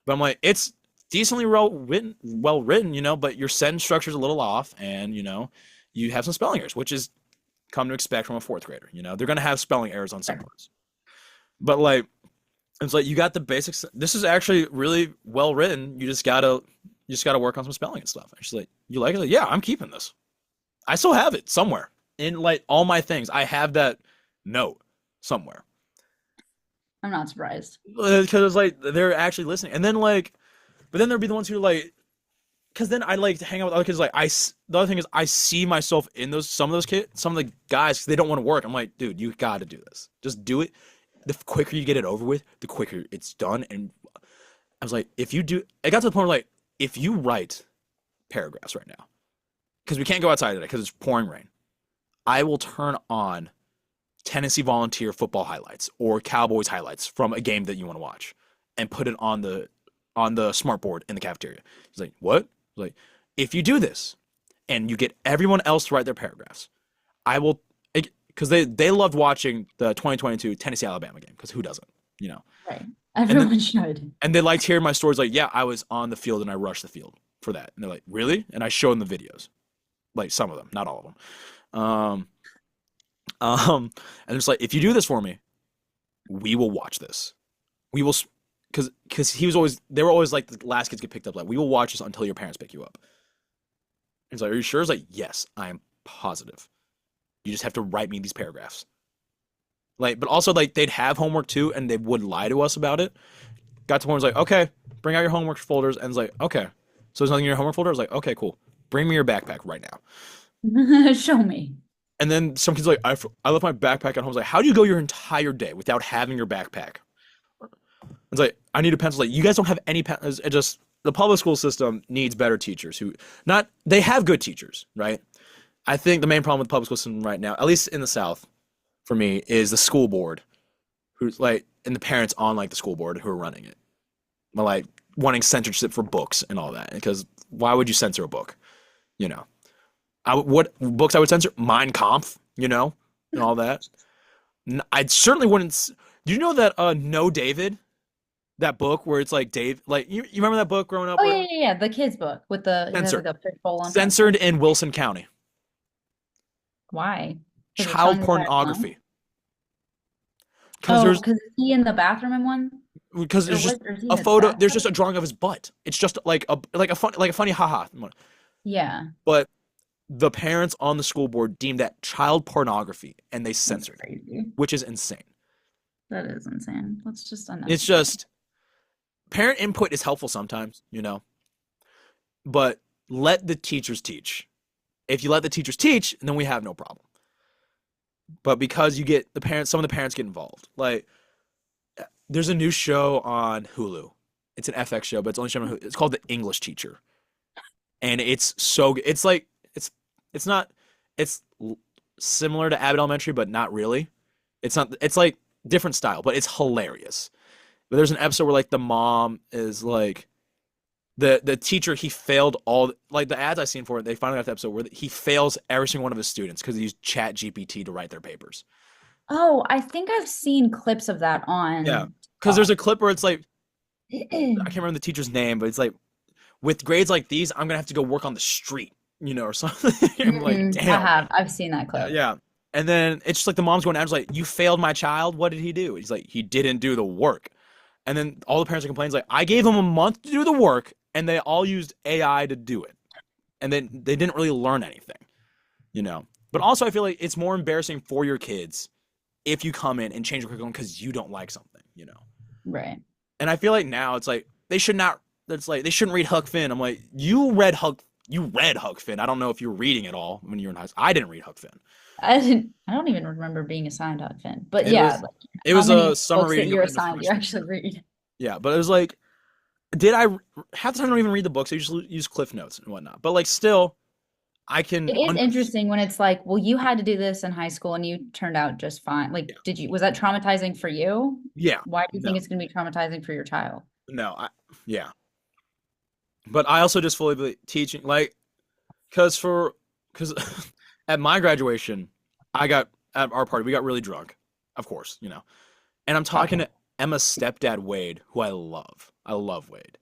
But I'm like, it's decently well written, but your sentence structure is a little off, and you have some spelling errors, which is come to expect from a fourth grader. They're gonna have spelling errors on some parts, but like it's like you got the basics. This is actually really well written. You just gotta work on some spelling and stuff. And she's like, you like it? Like, yeah, I'm keeping this. I still have it somewhere in like all my things. I have that note somewhere I'm not surprised. because it's like they're actually listening, and then like, but then there'd be the ones who like, because then I like to hang out with other kids. Like the other thing is I see myself in some of those kids, some of the guys, 'cause they don't want to work. I'm like, dude, you got to do this. Just do it. The quicker you get it over with, the quicker it's done. And I was like, if you do, it got to the point where like, if you write paragraphs right now, because we can't go outside today because it's pouring rain, I will turn on Tennessee Volunteer football highlights or Cowboys highlights from a game that you want to watch and put it on the smart board in the cafeteria. He's like, what? I was like, if you do this and you get everyone else to write their paragraphs, I will, because they loved watching the 2022 Tennessee Alabama game, because who doesn't, Right. Everyone should. and they liked hearing my stories. Like, yeah, I was on the field and I rushed the field for that. And they're like, really? And I showed them the videos, like some of them, not all of them. And it's like, if you do this for me, we will watch this. We will, because they were always like the last kids get picked up. Like, we will watch this until your parents pick you up. He's like, are you sure? It's like, yes, I am positive. You just have to write me these paragraphs. Like, but also like they'd have homework too, and they would lie to us about it. Got to one was like, okay, bring out your homework folders, and it's like, okay, so there's nothing in your homework folder. I was like, okay, cool. Bring me your backpack right now. Show me. And then some kids are like, I left my backpack at home. I was like, how do you go your entire day without having your backpack? It's like, I need a pencil. Like, you guys don't have any pencils. It just, the public school system needs better teachers they have good teachers, right? I think the main problem with the public school system right now, at least in the South, for me, is the school board, who's like, and the parents on like the school board who are running it, but like wanting censorship for books and all that. Because why would you censor a book? What books I would censor? Mein Kampf, and all that. I certainly wouldn't. Do you know that No David, that book where it's like Dave, like you remember that book growing up? Oh yeah, the kids book with the it has, like, a fishbowl on top. Censored in Wilson County. Why? Child pornography. Because is he in the bathroom in one? Because there's just a photo. There's just a drawing of his butt. It's just like a funny haha. Yeah. But the parents on the school board deemed that child pornography, and they censored it, which is insane. That is insane. That's just unnecessary. It's just parent input is helpful sometimes, but let the teachers teach. If you let the teachers teach, then we have no problem. But because you get the parents, some of the parents get involved. Like, there's a new show on Hulu. It's an FX show, but it's only shown on Hulu. It's called The English Teacher, and it's so good. It's like it's similar to Abbott Elementary, but not really. It's not. It's like different style, but it's hilarious. But there's an episode where like the mom is like the teacher, he failed all like the ads I've seen for it. They finally got the episode where he fails every single one of his students because he used Chat GPT to write their papers. Oh, I think I've seen clips of that on. Yeah, because there's a clip where it's like I can't remember the teacher's name, but it's like with grades like these, I'm gonna have to go work on the street, or something. I'm like, damn. I've seen that clip. Yeah. And then it's just like the mom's going out, it's like, you failed my child. What did he do? He's like, he didn't do the work. And then all the parents are complaining, like, I gave him a month to do the work, and they all used AI to do it. And then they didn't really learn anything, But also, I feel like it's more embarrassing for your kids if you come in and change your curriculum because you don't like something, Right. And I feel like now it's like they shouldn't read Huck Finn. I'm like, you read Huck Finn. I don't know if you were reading it all when you were in high school. I didn't read Huck Finn. I don't even remember being assigned Huck Finn. But it was a summer reading. You're assigned, you actually read. Yeah, but it was like, half the time I don't even read the books. I just use Cliff Notes and whatnot. But like, still, I can. It is interesting when it's like, well, you had to do this in high school and you turned out just fine. Like, was that traumatizing for you? Yeah. Why do you think it's going to be traumatizing for your child? No, yeah. But I also just fully believe teaching, like, because at my graduation, at our party, we got really drunk, of course, and I'm talking to Emma's stepdad, Wade, who I love. I love Wade.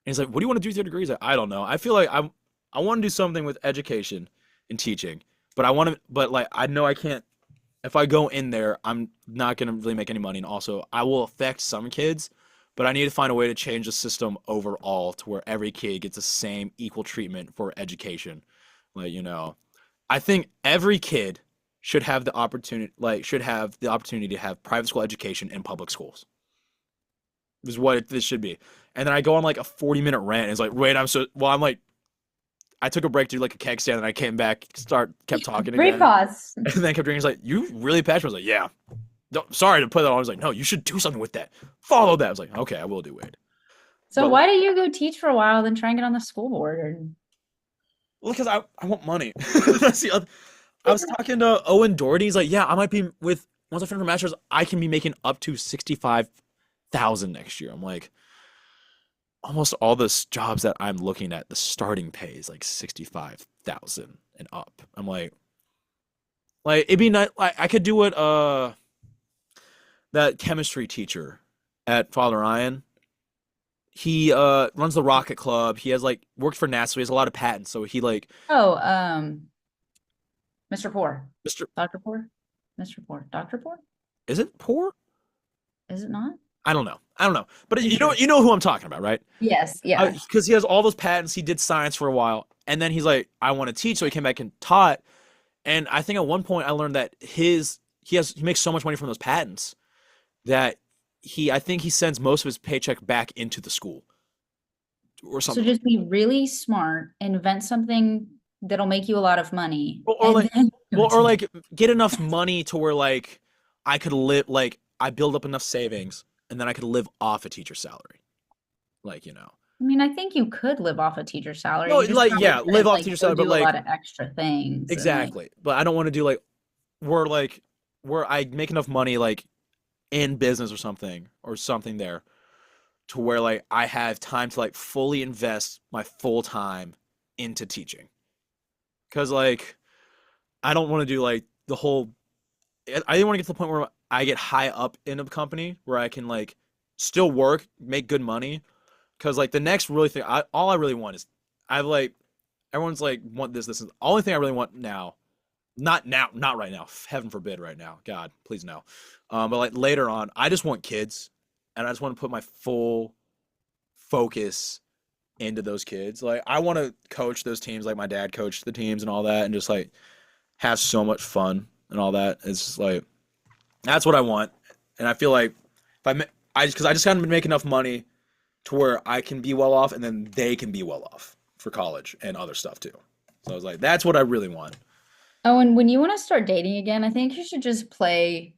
he's like, "What do you want to do with your degree?" He's like, "I don't know. I feel like I want to do something with education and teaching, but like I know I can't. If I go in there, I'm not gonna really make any money, and also I will affect some kids, but I need to find a way to change the system overall to where every kid gets the same equal treatment for education. Like, I think every kid should have the opportunity to have private school education in public schools. Is what this should be. And then I go on like a 40-minute rant. And it's like, wait, I'm like, I took a break to do like a keg stand, and I came back, kept talking Brief again, pause. and then kept drinking. He's like, you really passionate? I was like, yeah. No, sorry to put that on. I was like, no, you should do something with that. Follow that. I was like, okay, I will do it. So But why do you go teach for a while, then try and get on the school board? well, because I want money. That's the other. I was talking to Owen Doherty. He's like, yeah, I might be once I finish my master's, I can be making up to 65,000 next year. I'm like, almost all the jobs that I'm looking at, the starting pay is like 65,000 and up. I'm like it'd be nice. Like I could do what that chemistry teacher at Father Ryan. He runs the Rocket Club. He has like worked for NASA. He has a lot of patents. So he like Oh, Mr. Poor. Mr. Dr. Poor? Mr. Poor. Dr. Poor? Is it poor? Is it not? I don't know. But Pretty sure. you know who I'm talking about, right? Yes, yeah. Because he has all those patents. He did science for a while, and then he's like, I want to teach. So he came back and taught. And I think at one point I learned that he makes so much money from those patents that I think he sends most of his paycheck back into the school or So something. just be really smart, invent something that'll make you a lot of money. Or and like, then go or teach. like get enough money to where like I could live, like I build up enough savings, and then I could live off a teacher's salary. Like, I mean, I think you could live off a teacher salary. no, You just like probably yeah, live couldn't, off like, teacher's go salary, but do a like lot of extra things and like exactly. But I don't want to do where I make enough money like in business or something there to where like I have time to like fully invest my full time into teaching. Cause like I don't want to do like the whole I didn't want to get to the point where I get high up in a company where I can like still work, make good money. Cause like the next really thing all I really want is I've like everyone's like want this is the only thing I really want now. Not right now. Heaven forbid right now. God, please no. But like later on, I just want kids, and I just want to put my full focus into those kids. Like I want to coach those teams, like my dad coached the teams and all that, and just like have so much fun and all that. It's just, like that's what I want, and I feel like if I just haven't been making enough money to where I can be well off, and then they can be well off for college and other stuff too. So I was like, that's what I really want. Oh, and when you want to start dating again, I think you should just play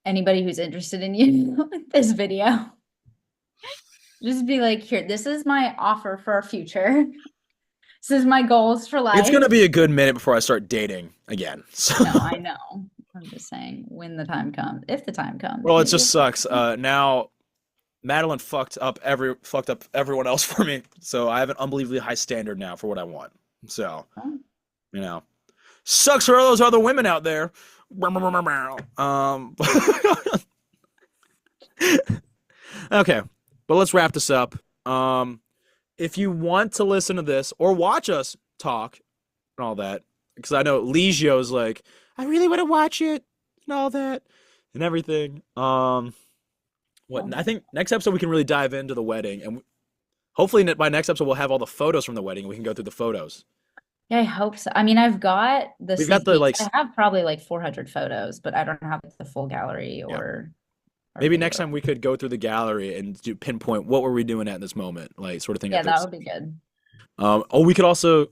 anybody who's interested in you this video. Just be like, here, this is my offer for our future. This is my goals for life. It's gonna be a good minute before I start dating again. So. No, I know. I'm just saying when the time comes, if the time comes. Well, it maybe just it's- sucks. Now Madeline fucked up everyone else for me. So I have an unbelievably high standard now for what I want. So, Oh. sucks for all those other women out there. Okay, but let's wrap this up. If you want to listen to this or watch us talk and all that, because I know Legio's like, I really want to watch it and all that and everything. I think next episode we can really dive into the wedding, and hopefully by next episode we'll have all the photos from the wedding. We can go through the photos. Yeah, I hope so. I mean, I've got the We've got sneak the, peeks. like, I have probably like 400 photos, but I don't have the full gallery or Maybe next video. time we could go through the gallery and pinpoint what were we doing at this moment, like sort of thing. Yeah, If that there's- would be good. we could also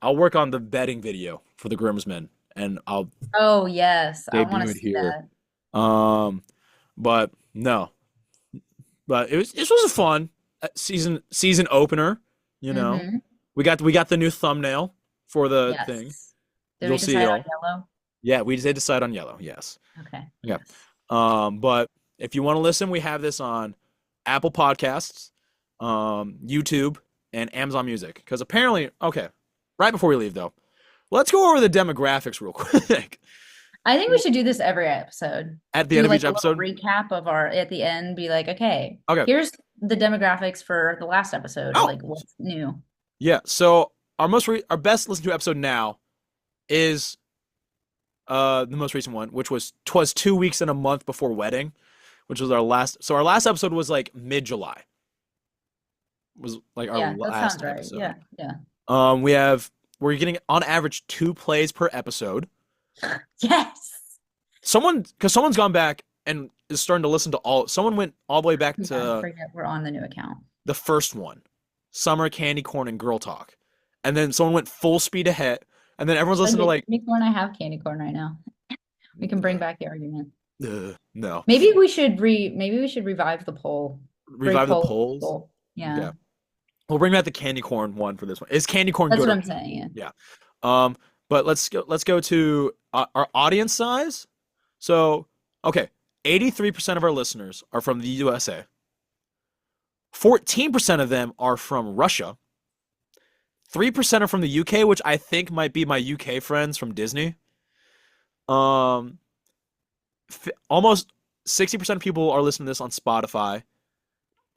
I'll work on the vetting video for the groomsmen, and I'll Oh, yes. I want to debut it see here. that. But no, but this was a fun season opener. Mhm. We got the new thumbnail for the thing. Yes. Did You'll we see decide it on all. yellow? Yeah, we did decide on yellow. Yes. Okay. Yeah. Yes. But if you want to listen, we have this on Apple Podcasts, YouTube, and Amazon Music. Because apparently, okay, right before we leave though, let's go over the demographics real quick. I think we should do this every episode. At the Do end of like each a little episode. recap of our at the end, be like, okay, Okay. here's the demographics for the last episode, or Oh, like what's new. yeah. So our best listened to episode now is the most recent one, which was 2 weeks and a month before wedding, which was our last. So our last episode was like mid-July. Was like our Yeah, that last sounds right. episode. Yeah, yeah. We're getting on average 2 plays per episode. Yes. Because someone's gone back and is starting to listen to all. Someone went all the way back Yeah, to forget we're on the new account. the first one, Summer Candy Corn and Girl Talk, and then someone went full speed ahead, and then everyone's listening to like, candy corn. I have candy corn right now. We can bring back the argument. no, Maybe we should revive the poll. revive the Re-poll polls. poll. Yeah. Yeah. We'll bring back the candy corn one for this one. Is candy corn That's good? what I'm saying. Yeah. But let's go to our audience size. So, okay, 83% of our listeners are from the USA. 14% of them are from Russia. 3% are from the UK, which I think might be my UK friends from Disney. Almost 60% of people are listening to this on Spotify.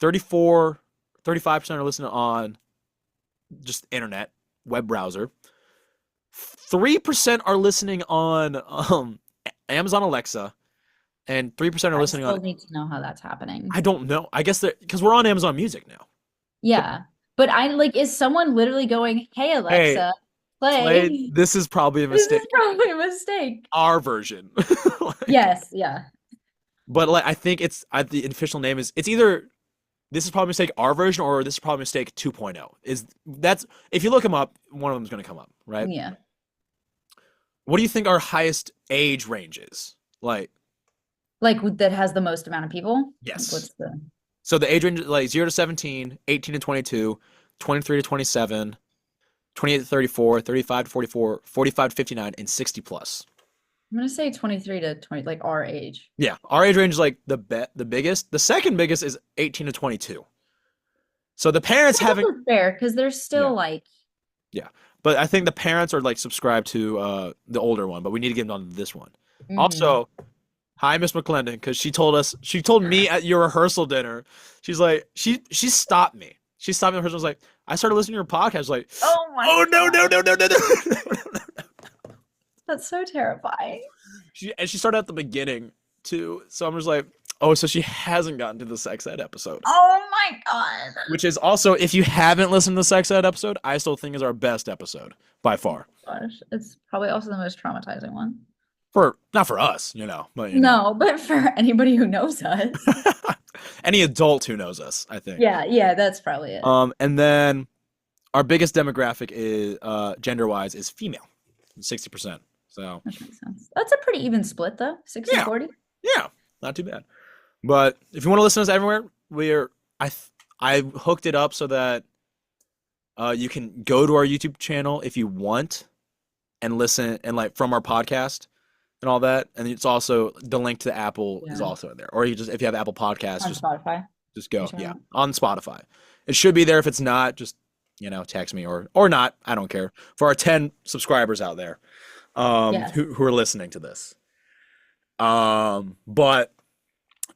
35% are listening on just internet, web browser. 3% are listening on Amazon Alexa, and 3% are listening I still on. need to know how that's happening. I don't know. I guess because we're on Amazon Music now. Yeah. But I like, is someone literally going, hey, Alexa, play. This is probably a This mistake. is probably a mistake. Our version. Yes, yeah. But like, I think the official name is it's either this is probably a mistake our version or this is probably a mistake 2.0. That's if you look them up, one of them is going to come up, right? Yeah. What do you think our highest age range is? Like that has the most amount of people? Yes. What's the So the age range is like 0 to 17, 18 to 22, 23 to 27, 28 to 34, 35 to 44, 45 to 59, and 60 plus. I'm gonna say 23 to 20, like our age. Yeah, our age range is like the biggest. The second biggest is 18 to 22. So the parents having fair because they're still like but I think the parents are like subscribed to the older one, but we need to get them on this one. Also, hi Miss McClendon, because she told me at your rehearsal dinner, she's like she stopped me. She stopped me at rehearsal, was like, I started listening to your podcast, like, oh no. That's so terrifying. She started at the beginning too, so I'm just like, oh, so she hasn't gotten to the sex ed episode. Oh my God. Which is also, if you haven't listened to the sex ed episode, I still think is our best episode by far. Gosh, it's probably also the most traumatizing one. Not for us, but but for anybody who knows us. any adult who knows us, I think. Yeah, that's probably it. And then our biggest demographic is gender-wise is female, 60%. So that makes sense. That's a pretty even split though, 60-40. Yeah, not too bad. But if you want to listen to us everywhere, I hooked it up so that you can go to our YouTube channel if you want and listen and like from our podcast and all that. And it's also the link to Apple is also in there. Or if you have Apple Podcasts, On Spotify. just go. Yeah, on Spotify. It should be there. If it's not, just text me or not. I don't care. For our 10 subscribers out there who are listening to this. But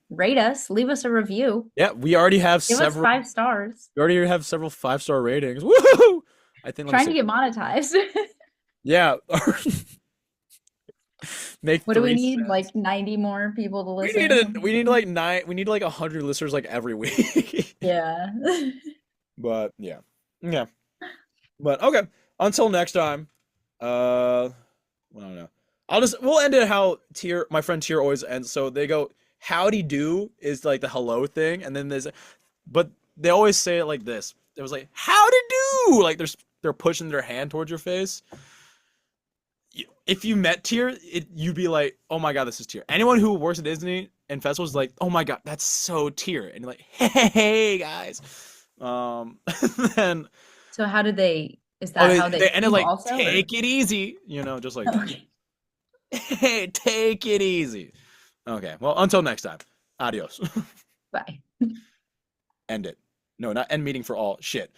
rate us, leave us a review. yeah, we already have Give several us 5 stars. We already have several 5-star ratings. Woohoo! I think Trying to get monetized. yeah. Make what do we 3 need? cents. Like 90 more people to listen. We need like 100 listeners like every week. Yeah. But yeah. But okay. Until next time. I don't know. We'll end it how my friend Tier always ends. So they go, howdy do is like the hello thing, and then but they always say it like this. It was like, howdy do, like they're pushing their hand towards your face. If you met Tier, you'd be like, oh my God, this is Tier. Anyone who works at Disney and festivals is like, oh my God, that's so Tier. And you're like, hey guys. Then so how did is that how they ended like, also, take it easy, just like, okay. hey, take it easy. Okay, well, until next time, adios. Bye. End it. No, not end meeting for all. Shit.